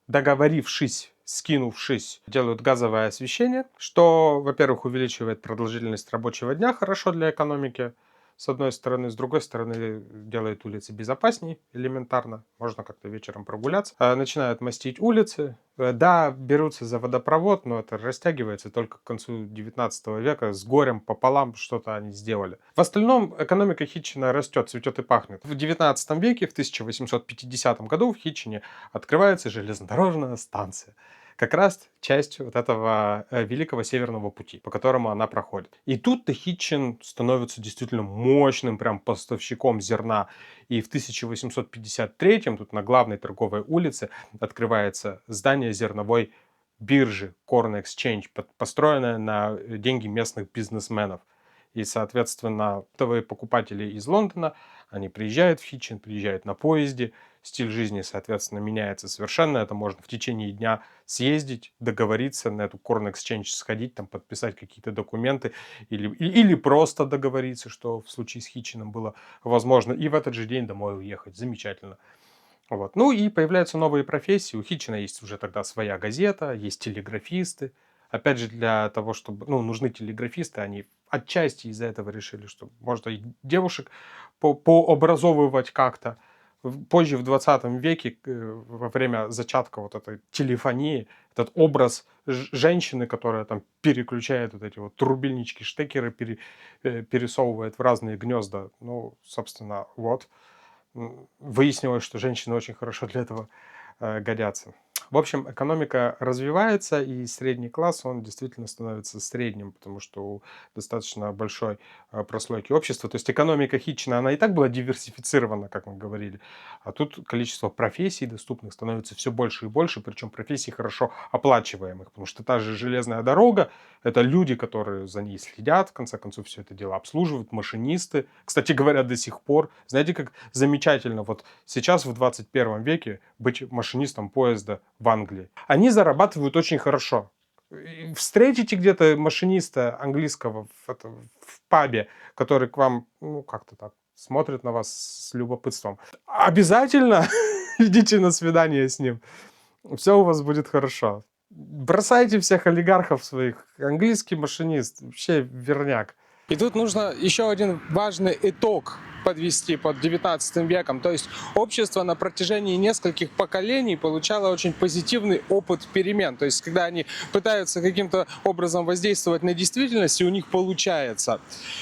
договорившись, скинувшись, делают газовое освещение, что, во-первых, увеличивает продолжительность рабочего дня, хорошо для экономики, с одной стороны, с другой стороны, делает улицы безопасней элементарно, можно как-то вечером прогуляться. Начинают мастить улицы, да, берутся за водопровод, но это растягивается только к концу 19 века, с горем пополам что-то они сделали. В остальном экономика Хитчина растет, цветет и пахнет. В 19 веке, в 1850 году в Хитчине открывается железнодорожная станция. Как раз часть вот этого Великого Северного пути, по которому она проходит. И тут-то Хитчин становится действительно мощным прям поставщиком зерна. И в 1853-м тут на главной торговой улице открывается здание зерновой биржи Corn Exchange, построенное на деньги местных бизнесменов. И, соответственно, оптовые покупатели из Лондона, они приезжают в Хитчин, приезжают на поезде, стиль жизни, соответственно, меняется совершенно. Это можно в течение дня съездить, договориться, на эту Corn Exchange сходить, там, подписать какие-то документы или просто договориться, что в случае с Хитчином было возможно, и в этот же день домой уехать. Замечательно. Вот. Ну и появляются новые профессии. У Хитчина есть уже тогда своя газета, есть телеграфисты. Опять же, для того, чтобы... Ну, нужны телеграфисты, они отчасти из-за этого решили, что можно и девушек пообразовывать как-то. Позже, в 20 веке, во время зачатка вот этой телефонии, этот образ женщины, которая там переключает вот эти вот трубильнички, штекеры, пересовывает в разные гнезда. Ну, собственно, вот. Выяснилось, что женщины очень хорошо для этого годятся. В общем, экономика развивается, и средний класс, он действительно становится средним, потому что у достаточно большой прослойки общества. То есть экономика Хитчина, она и так была диверсифицирована, как мы говорили, а тут количество профессий доступных становится все больше и больше, причем профессий хорошо оплачиваемых, потому что та же железная дорога, это люди, которые за ней следят, в конце концов, все это дело обслуживают, машинисты. Кстати говоря, до сих пор, знаете, как замечательно, вот сейчас в 21 веке быть машинистом поезда в Англии. Они зарабатывают очень хорошо. И встретите где-то машиниста английского в пабе, который к вам, ну, как-то так смотрит на вас с любопытством. Обязательно идите на свидание с ним. Все у вас будет хорошо. Бросайте всех олигархов своих. Английский машинист, вообще верняк. И тут нужно еще один важный итог подвести под 19 веком. То есть общество на протяжении нескольких поколений получало очень позитивный опыт перемен. То есть когда они пытаются каким-то образом воздействовать на действительность, и у них получается.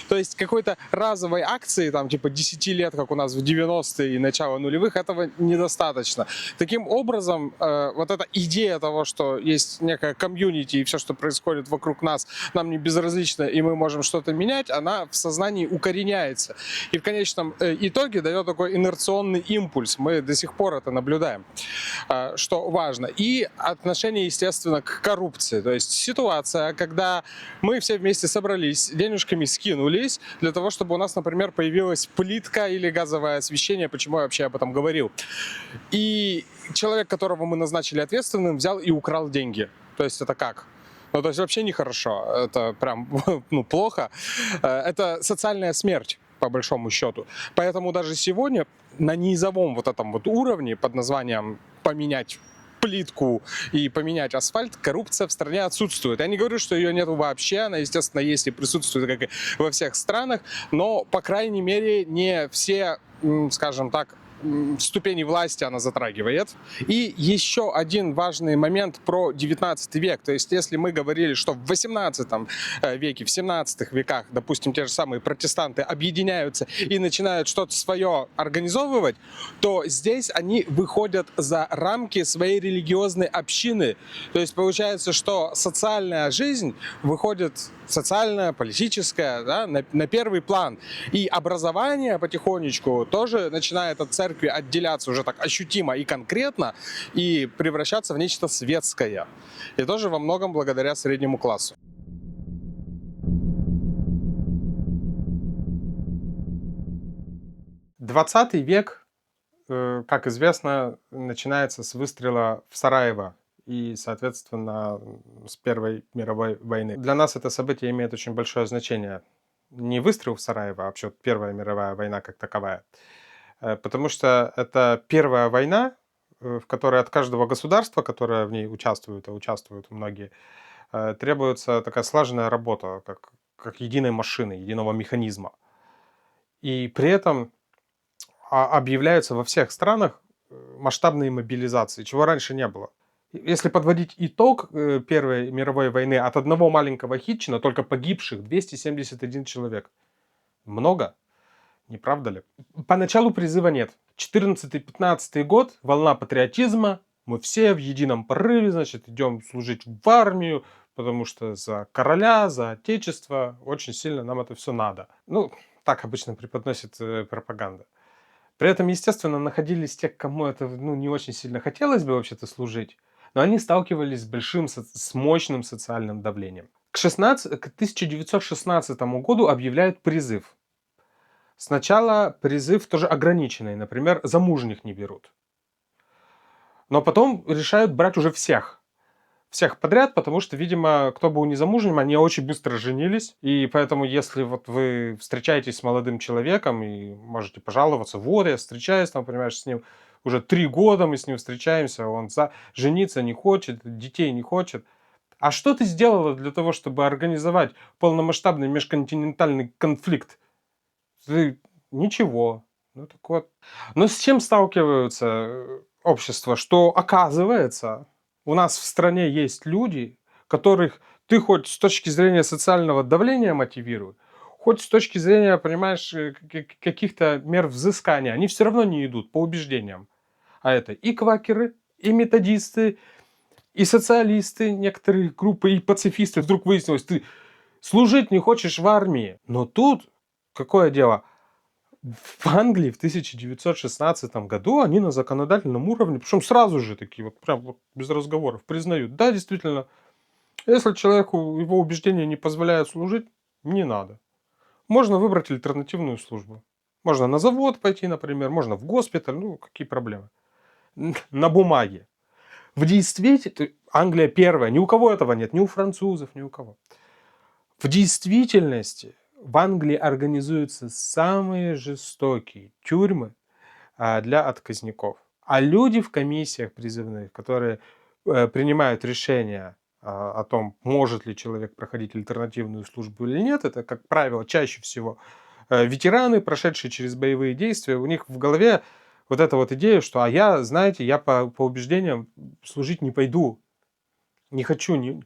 То есть какой-то разовой акции, там типа 10 лет, как у нас в 90-е и начало нулевых, этого недостаточно. Таким образом, вот эта идея того, что есть некая комьюнити, и все, что происходит вокруг нас, нам не безразлично, и мы можем что-то менять, она в сознании укореняется. И в конечном итоге дает такой инерционный импульс. Мы до сих пор это наблюдаем, что важно. И отношение, естественно, к коррупции. То есть ситуация, когда мы все вместе собрались, денежками скинулись для того, чтобы у нас, например, появилась плитка или газовое освещение. Почему я вообще об этом говорил? И человек, которого мы назначили ответственным, взял и украл деньги. То есть это как? Ну, то есть вообще нехорошо, это прям плохо. Это социальная смерть, по большому счету. Поэтому даже сегодня на низовом вот этом вот уровне под названием «поменять плитку и поменять асфальт» коррупция в стране отсутствует. Я не говорю, что ее нет вообще, она, естественно, есть и присутствует, как и во всех странах, но, по крайней мере, не все, скажем так, ступени власти она затрагивает. И еще один важный момент про 19 век. То есть, если мы говорили, что в 18 веке, в 17 веках, допустим, те же самые протестанты объединяются и начинают что-то свое организовывать, то здесь они выходят за рамки своей религиозной общины. То есть, получается, что социальная жизнь выходит, социальная, политическая, да, на первый план. И образование потихонечку тоже начинает от церкви отделяться уже так ощутимо и конкретно и превращаться в нечто светское. И тоже во многом благодаря среднему классу. XX век, как известно, начинается с выстрела в Сараево и, соответственно, с Первой мировой войны. Для нас это событие имеет очень большое значение. Не выстрел в Сараево, а вообще Первая мировая война как таковая. Потому что это первая война, в которой от каждого государства, которое в ней участвует, а участвуют многие, требуется такая слаженная работа, как единой машины, единого механизма. И при этом объявляются во всех странах масштабные мобилизации, чего раньше не было. Если подводить итог Первой мировой войны, от одного маленького Хитчина только погибших 271 человек. Много, не правда ли? Поначалу призыва нет. 14-15 год, волна патриотизма, мы все в едином порыве, значит, идем служить в армию, потому что за короля, за отечество, очень сильно нам это все надо. Ну, так обычно преподносит пропаганда. При этом, естественно, находились те, кому это не очень сильно хотелось бы вообще-то служить, но они сталкивались с мощным социальным давлением. К 1916 году объявляют призыв. Сначала призыв тоже ограниченный, например, замужних не берут. Но потом решают брать уже всех. Всех подряд, потому что, видимо, кто был незамужним, они очень быстро женились. И поэтому, если вот вы встречаетесь с молодым человеком и можете пожаловаться, вот я встречаюсь, там, понимаешь, с ним уже 3 года мы с ним встречаемся, он жениться не хочет, детей не хочет. А что ты сделала для того, чтобы организовать полномасштабный межконтинентальный конфликт? Ничего. Ну так вот. Но с чем сталкиваются общества? Что оказывается, у нас в стране есть люди, которых ты хоть с точки зрения социального давления мотивируй, хоть с точки зрения, понимаешь, каких-то мер взыскания, они все равно не идут по убеждениям. А это и квакеры, и методисты, и социалисты, некоторые группы, и пацифисты. Вдруг выяснилось, ты служить не хочешь в армии. Но тут какое дело? В Англии в 1916 году они на законодательном уровне, причем сразу же такие вот, прям вот без разговоров, признают, да, действительно, если человеку его убеждения не позволяют служить, не надо. Можно выбрать альтернативную службу. Можно на завод пойти, например, можно в госпиталь, ну, какие проблемы. На бумаге. В действительности, Англия первая, ни у кого этого нет, ни у французов, ни у кого. В действительности в Англии организуются самые жестокие тюрьмы для отказников. А люди в комиссиях призывных, которые принимают решения о том, может ли человек проходить альтернативную службу или нет, это, как правило, чаще всего ветераны, прошедшие через боевые действия, у них в голове вот эта вот идея, что я, знаете, я по убеждениям служить не пойду, не хочу,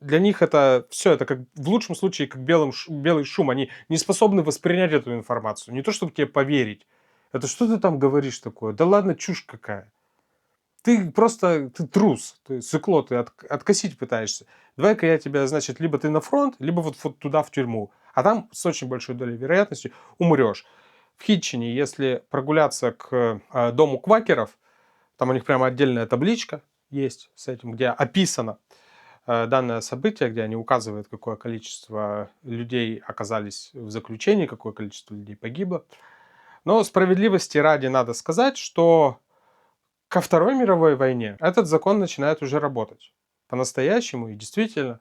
для них это все, это как в лучшем случае как белый шум. Они не способны воспринять эту информацию. Не то, чтобы тебе поверить. Это что ты там говоришь такое? Да ладно, чушь какая. Ты трус, ты сыкло, ты откосить пытаешься. Давай-ка я тебя, значит, либо ты на фронт, либо вот туда, в тюрьму. А там с очень большой долей вероятности умрешь. В Хитчине, если прогуляться к дому квакеров, там у них прямо отдельная табличка есть с этим, где описано данное событие, где они указывают, какое количество людей оказались в заключении, какое количество людей погибло. Но справедливости ради надо сказать, что ко Второй мировой войне этот закон начинает уже работать по-настоящему. И действительно,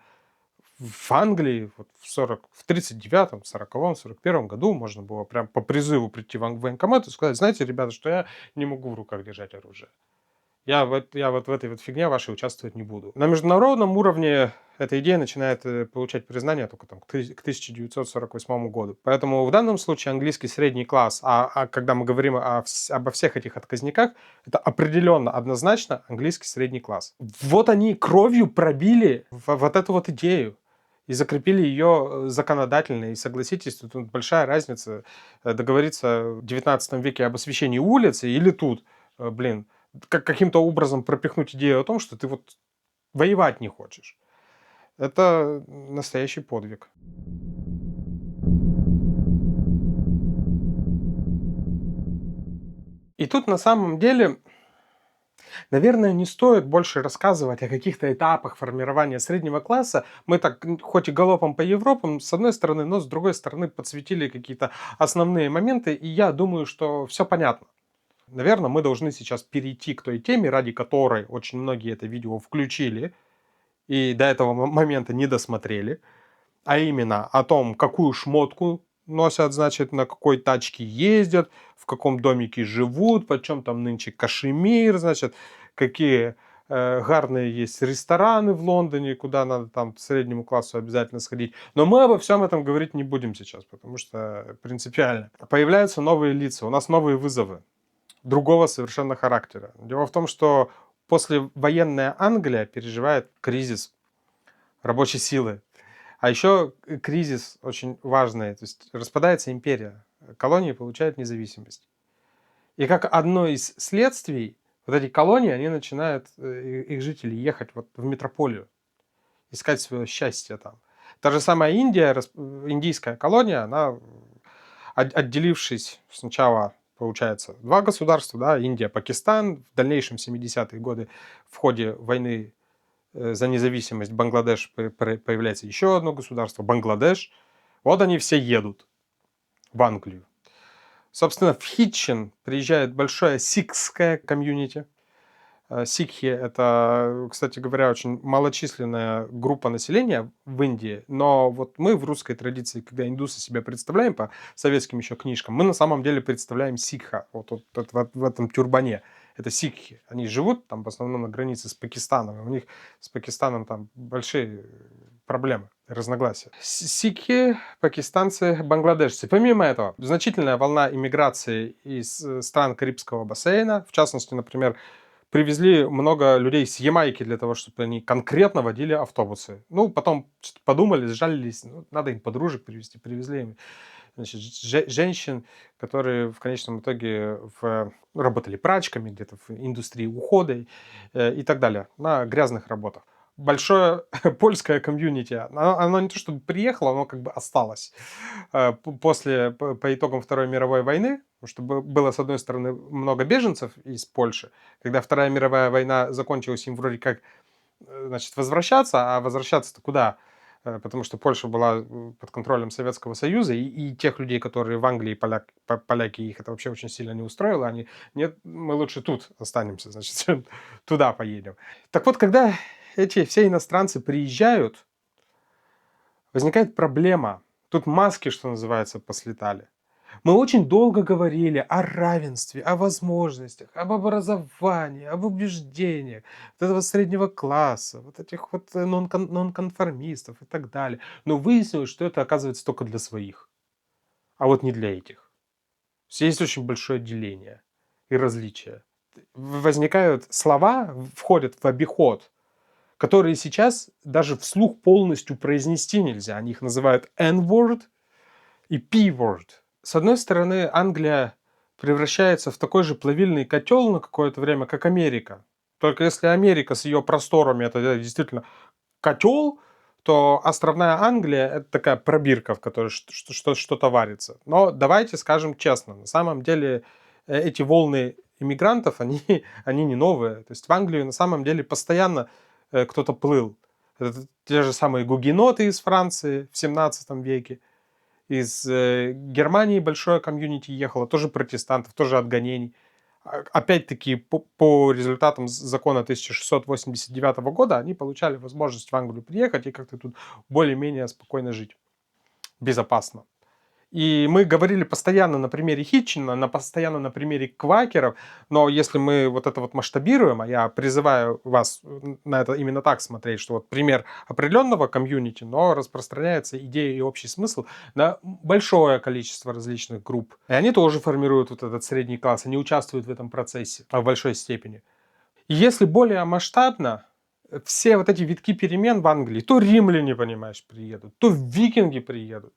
в Англии вот в 39-м, 40-м, 41-м году можно было прям по призыву прийти в военкомат и сказать, знаете, ребята, что я не могу в руках держать оружие. Я вот в этой вот фигне вашей участвовать не буду. На международном уровне эта идея начинает получать признание только там, к 1948 году. Поэтому в данном случае английский средний класс, когда мы говорим обо всех этих отказниках, это определенно, однозначно английский средний класс. Вот они кровью пробили вот эту вот идею и закрепили ее законодательно. И согласитесь, тут большая разница договориться в 19 веке об освещении улицы или тут, каким-то образом пропихнуть идею о том, что ты вот воевать не хочешь. Это настоящий подвиг. И тут на самом деле, наверное, не стоит больше рассказывать о каких-то этапах формирования среднего класса. Мы так, хоть и галопом по Европам, с одной стороны, но с другой стороны подсветили какие-то основные моменты, и я думаю, что все понятно. Наверное, мы должны сейчас перейти к той теме, ради которой очень многие это видео включили и до этого момента не досмотрели, а именно о том, какую шмотку носят, значит, на какой тачке ездят, в каком домике живут, почем там нынче кашемир, значит, какие гарные есть рестораны в Лондоне, куда надо там среднему классу обязательно сходить. Но мы обо всем этом говорить не будем сейчас, потому что принципиально. Появляются новые лица, у нас новые вызовы другого совершенно характера. Дело в том, что послевоенная Англия переживает кризис рабочей силы. А еще кризис очень важный, то есть распадается империя, колонии получают независимость. И как одно из следствий, вот эти колонии, они начинают, их жители, ехать вот в метрополию, искать свое счастье там. Та же самая Индия, индийская колония, она, отделившись сначала, получается, два государства, да, Индия, Пакистан, в дальнейшем 70-е годы в ходе войны за независимость Бангладеш появляется еще одно государство, Бангладеш. Вот они все едут в Англию. Собственно, в Хитчин приезжает большое сикхское комьюнити. Сикхи — это, кстати говоря, очень малочисленная группа населения в Индии, но вот мы в русской традиции, когда индусы себя представляем по советским еще книжкам, мы на самом деле представляем сикха вот в этом тюрбане. Это сикхи. Они живут там в основном на границе с Пакистаном, и у них с Пакистаном там большие проблемы, разногласия. Сикхи, пакистанцы, бангладешцы. Помимо этого, значительная волна иммиграции из стран Карибского бассейна, в частности, например, привезли много людей с Ямайки для того, чтобы они конкретно водили автобусы. Ну, потом подумали, сжалились, ну, надо им подружек привезти, привезли им, значит, женщин, которые в конечном итоге работали прачками, где-то в индустрии ухода и так далее, на грязных работах. Большое польское комьюнити, оно не то чтобы приехало, оно как бы осталось по итогам Второй мировой войны, потому что было, с одной стороны, много беженцев из Польши. Когда Вторая мировая война закончилась, им вроде как, значит, возвращаться, а возвращаться-то куда? Потому что Польша была под контролем Советского Союза, и тех людей, которые в Англии, поляки, их это вообще очень сильно не устроило, они, нет, мы лучше тут останемся, значит, туда поедем. Так вот, когда эти все иностранцы приезжают, возникает проблема. Тут маски, что называется, послетали. Мы очень долго говорили о равенстве, о возможностях, об образовании, об убеждениях вот этого среднего класса, вот этих вот нонконформистов и так далее. Но выяснилось, что это оказывается только для своих, а вот не для этих. Есть очень большое деление и различие. Возникают слова, входят в обиход, которые сейчас даже вслух полностью произнести нельзя. Они их называют N-word и P-word. С одной стороны, Англия превращается в такой же плавильный котел на какое-то время, как Америка. Только если Америка с ее просторами это действительно котел, то островная Англия — это такая пробирка, в которой что-то варится. Но давайте скажем честно, на самом деле эти волны иммигрантов, они не новые. То есть в Англию на самом деле постоянно кто-то плыл. Это те же самые гугеноты из Франции в 17 веке. Из Германии большое комьюнити ехало, тоже протестантов, тоже от гонений. Опять-таки, по результатам закона 1689 года они получали возможность в Англию приехать и как-то тут более-менее спокойно жить, безопасно. И мы говорили постоянно на примере Хитчина, постоянно на примере квакеров, но если мы вот это вот масштабируем, а я призываю вас на это именно так смотреть, что вот пример определенного комьюнити, но распространяется идея и общий смысл на большое количество различных групп. И они тоже формируют вот этот средний класс, они участвуют в этом процессе в большой степени. И если более масштабно, все вот эти витки перемен в Англии, то римляне, понимаешь, приедут, то викинги приедут,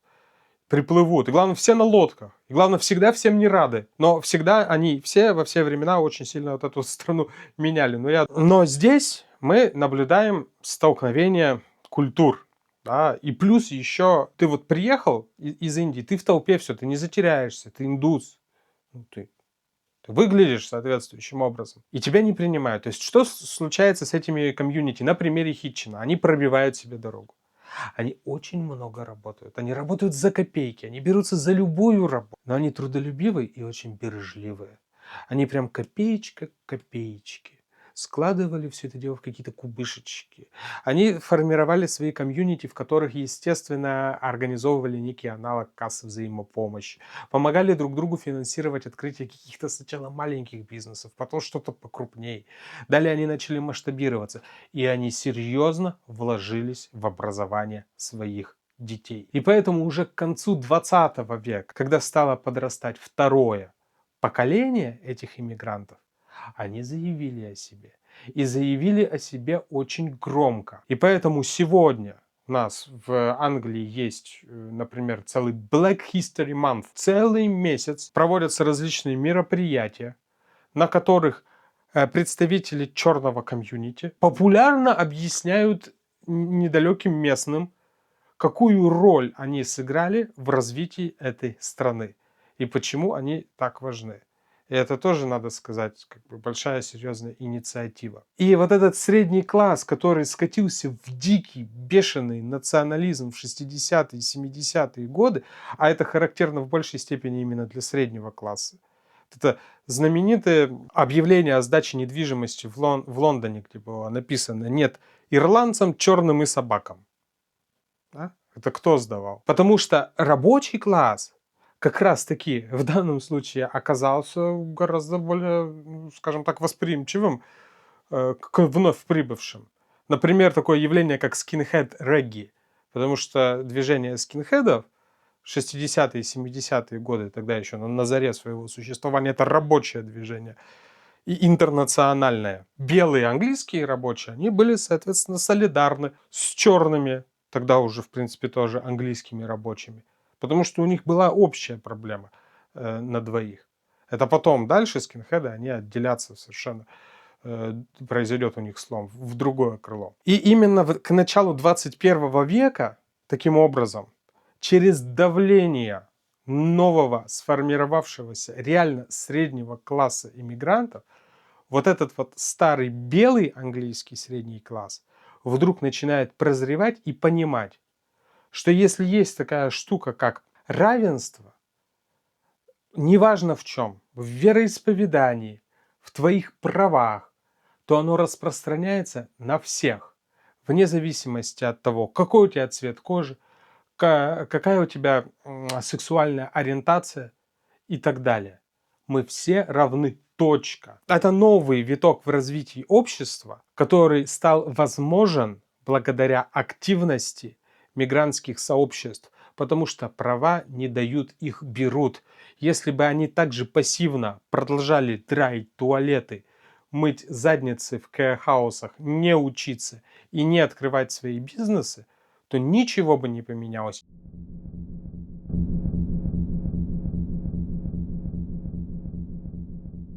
приплывут. И главное, все на лодках. И главное, всегда всем не рады. Но всегда они все во все времена очень сильно вот эту страну меняли. Но здесь мы наблюдаем столкновение культур. Да? И плюс еще ты вот приехал из Индии, ты в толпе все, ты не затеряешься, ты индус. Ну, ты выглядишь соответствующим образом. И тебя не принимают. То есть что случается с этими комьюнити? На примере Хитчина. Они пробивают себе дорогу. Они очень много работают. Они работают за копейки. Они берутся за любую работу. Но они трудолюбивые и очень бережливые. Они прям копеечка к копеечке. складывали все это дело в какие-то кубышечки. Они формировали свои комьюнити, в которых, естественно, организовывали некий аналог кассы взаимопомощи. Помогали друг другу финансировать открытие каких-то сначала маленьких бизнесов, потом что-то покрупнее. Далее они начали масштабироваться. И они серьезно вложились в образование своих детей. И поэтому уже к концу 20 века, когда стало подрастать второе поколение этих иммигрантов, они заявили о себе. И заявили о себе очень громко. И поэтому сегодня у нас в Англии есть, например, целый Black History Month. Целый месяц проводятся различные мероприятия, на которых представители черного комьюнити популярно объясняют недалеким местным, какую роль они сыграли в развитии этой страны и почему они так важны. И это тоже, надо сказать, как бы большая серьезная инициатива. И вот этот средний класс, который скатился в дикий, бешеный национализм в 60-е и 70-е годы, а это характерно в большей степени именно для среднего класса. Это знаменитое объявление о сдаче недвижимости в Лондоне, где было написано «Нет ирландцам, черным и собакам». Да? Это кто сдавал? Потому что рабочий класс как раз-таки в данном случае оказался гораздо более, скажем так, восприимчивым к вновь прибывшим. Например, такое явление, как скинхед регги. Потому что движение скинхедов в 60-е и 70-е годы, тогда еще на заре своего существования, это рабочее движение и интернациональное. Белые английские рабочие, они были, соответственно, солидарны с черными, тогда уже, в принципе, тоже английскими рабочими. Потому что у них была общая проблема на двоих. Это потом, дальше скинхеды, они отделятся совершенно, произойдет у них слом в другое крыло. И именно к началу 21 века, таким образом, через давление нового сформировавшегося реально среднего класса иммигрантов, вот этот вот старый белый английский средний класс вдруг начинает прозревать и понимать, что если есть такая штука, как равенство, неважно в чем, в вероисповедании, в твоих правах, то оно распространяется на всех, вне зависимости от того, какой у тебя цвет кожи, какая у тебя сексуальная ориентация и так далее. Мы все равны. Точка. Это новый виток в развитии общества, который стал возможен благодаря активности мигрантских сообществ, потому что права не дают, их берут. Если бы они также пассивно продолжали драить туалеты, мыть задницы в кэхаусах, не учиться и не открывать свои бизнесы, то ничего бы не поменялось.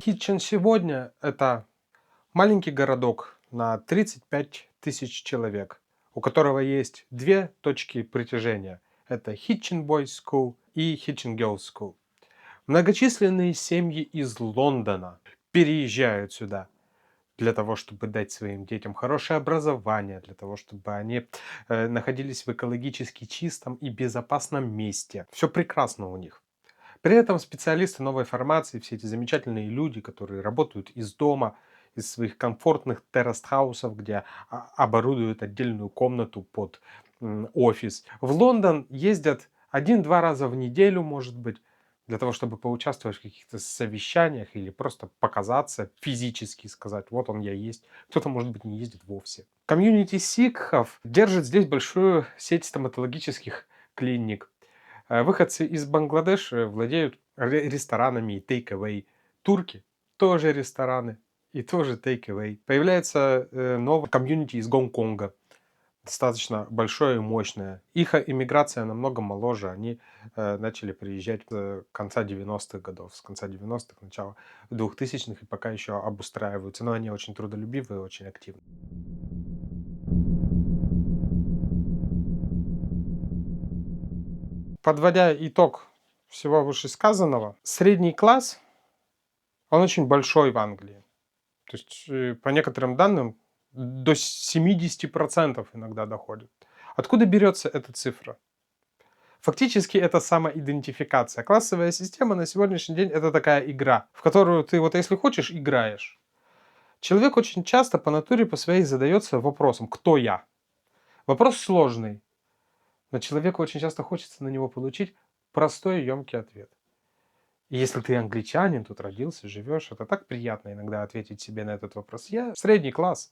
Хитчен сегодня — это маленький городок на 35 тысяч человек, у которого есть две точки притяжения. Это Hitchin Boys School и Hitchin Girls School. Многочисленные семьи из Лондона переезжают сюда для того, чтобы дать своим детям хорошее образование, для того, чтобы они находились в экологически чистом и безопасном месте. Все прекрасно у них. При этом специалисты новой формации, все эти замечательные люди, которые работают из дома, из своих комфортных терраст-хаусов, где оборудуют отдельную комнату под офис, в Лондон ездят 1-2 раза в неделю, может быть, для того, чтобы поучаствовать в каких-то совещаниях или просто показаться физически, сказать, вот он я есть. Кто-то, может быть, не ездит вовсе. Комьюнити сикхов держит здесь большую сеть стоматологических клиник. Выходцы из Бангладеша владеют ресторанами и take-away. Турки тоже рестораны и тоже take-away. Появляется новый комьюнити из Гонконга. Достаточно большое и мощное. Их иммиграция намного моложе. Они начали приезжать с конца 90-х годов. С конца 90-х, начала 2000-х и пока еще обустраиваются. Но они очень трудолюбивые и очень активны. Подводя итог всего вышесказанного, средний класс, он очень большой в Англии. То есть, по некоторым данным, до 70% иногда доходит. Откуда берется эта цифра? Фактически это самоидентификация. Классовая система на сегодняшний день это такая игра, в которую ты вот если хочешь, играешь. Человек очень часто по натуре по своей задается вопросом «Кто я?». Вопрос сложный, но человеку очень часто хочется на него получить простой и емкий ответ. И если ты англичанин, тут родился, живешь, это так приятно иногда ответить себе на этот вопрос. Я средний класс.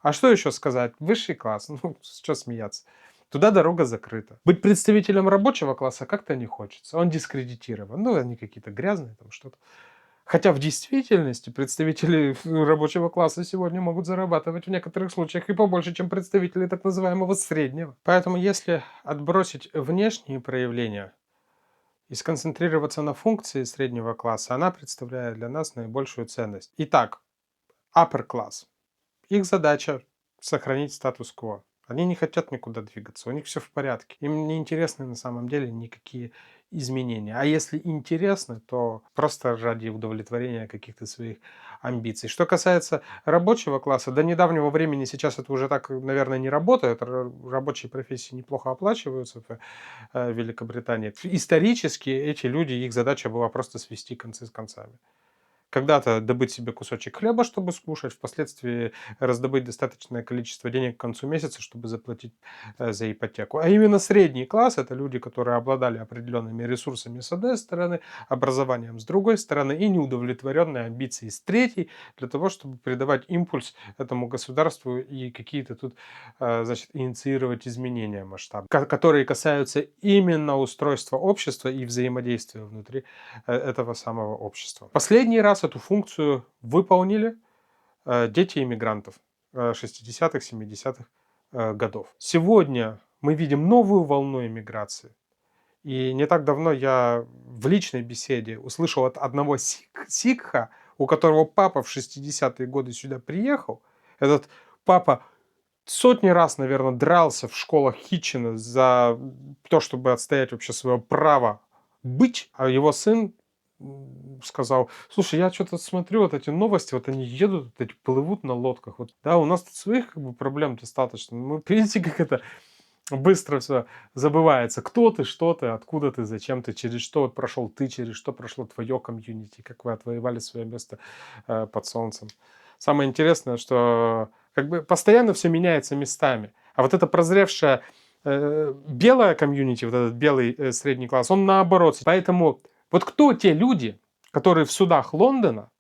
А что еще сказать? Высший класс. Ну, что смеяться? Туда дорога закрыта. Быть представителем рабочего класса как-то не хочется. Он дискредитирован. Ну, они какие-то грязные, там что-то. Хотя в действительности представители рабочего класса сегодня могут зарабатывать в некоторых случаях и побольше, чем представители так называемого среднего. Поэтому если отбросить внешние проявления и сконцентрироваться на функции среднего класса, она представляет для нас наибольшую ценность. Итак, upper class. Их задача сохранить статус-кво. Они не хотят никуда двигаться, у них все в порядке. Им не интересны на самом деле никакие изменения. А если интересно, то просто ради удовлетворения каких-то своих амбиций. Что касается рабочего класса, до недавнего времени сейчас это уже так, наверное, не работает. Рабочие профессии неплохо оплачиваются в Великобритании. Исторически эти люди, их задача была просто свести концы с концами. Когда-то добыть себе кусочек хлеба, чтобы скушать, впоследствии раздобыть достаточное количество денег к концу месяца, чтобы заплатить за ипотеку. А именно средний класс – это люди, которые обладали определенными ресурсами с одной стороны, образованием с другой стороны и неудовлетворенной амбицией с третьей, для того, чтобы придавать импульс этому государству и какие-то тут, значит, инициировать изменения масштабные, которые касаются именно устройства общества и взаимодействия внутри этого самого общества. Последний раз эту функцию выполнили дети иммигрантов 60-х, 70-х годов. Сегодня мы видим новую волну иммиграции. И не так давно я в личной беседе услышал от одного сикха, у которого папа в 60-е годы сюда приехал. Этот папа сотни раз, наверное, дрался в школах Хитчина за то, чтобы отстоять вообще свое право быть, а его сын сказал: слушай, я что-то смотрю, вот эти новости, вот они едут, вот эти плывут на лодках. Вот, да, у нас тут своих как бы проблем достаточно. Мы, видите, как это быстро все забывается. Кто ты, что ты, откуда ты, зачем ты, через что прошел ты, через что прошло твое комьюнити, как вы отвоевали свое место под солнцем. Самое интересное, что как бы постоянно все меняется местами. А вот это прозревшая белая комьюнити, вот этот белый средний класс, он наоборот. Поэтому вот кто те люди, которые в судах Лондона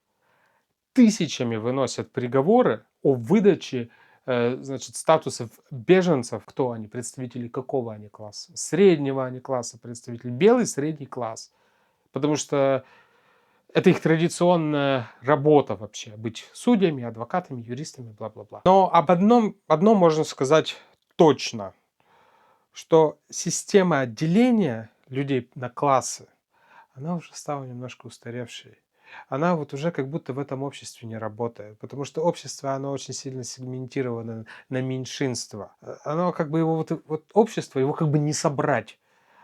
тысячами выносят приговоры о выдаче значит, статусов беженцев? Кто они? Представители какого они класса? Среднего они класса представители. Белый средний класс. Потому что это их традиционная работа вообще. Быть судьями, адвокатами, юристами, бла-бла-бла. Но одно можно сказать точно. Что система отделения людей на классы, она уже стала немножко устаревшей. Она вот уже как будто в этом обществе не работает, потому что общество, оно очень сильно сегментировано на меньшинство. Оно как бы его вот общество, его как бы не собрать.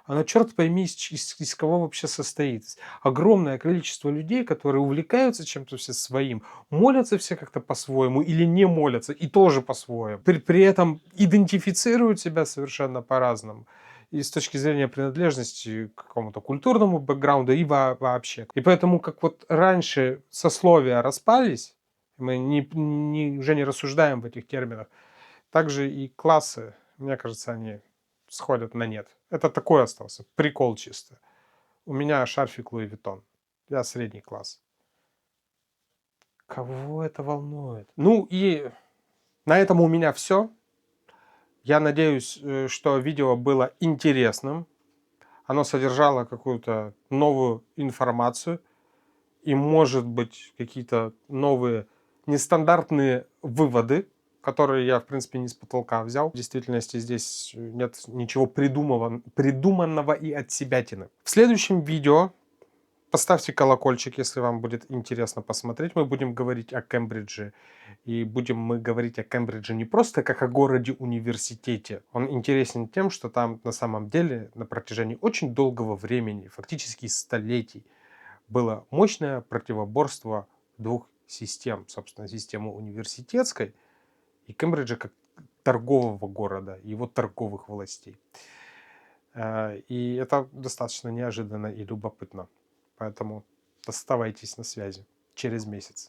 Оно, черт пойми, из кого вообще состоит. Огромное количество людей, которые увлекаются чем-то все своим, молятся все как-то по-своему или не молятся, и тоже по-своему. При этом идентифицируют себя совершенно по-разному. И с точки зрения принадлежности к какому-то культурному бэкграунду и вообще. И поэтому, как вот раньше сословия распались, мы уже не рассуждаем в этих терминах, также и классы, мне кажется, они сходят на нет. Это такой остался, прикол чисто. У меня шарфик Луи Виттон. Я средний класс. Кого это волнует? Ну и на этом у меня все. Я надеюсь, что видео было интересным. Оно содержало какую-то новую информацию и, может быть, какие-то новые нестандартные выводы, которые я, в принципе, не с потолка взял. В действительности здесь нет ничего придуманного и отсебятины. В следующем видео поставьте колокольчик, если вам будет интересно посмотреть. Мы будем говорить о Кембридже. И будем мы говорить о Кембридже не просто как о городе-университете. Он интересен тем, что там на самом деле на протяжении очень долгого времени, фактически столетий, было мощное противоборство двух систем. Собственно, системы университетской и Кембриджа как торгового города, его торговых властей. И это достаточно неожиданно и любопытно. Поэтому оставайтесь на связи через месяц.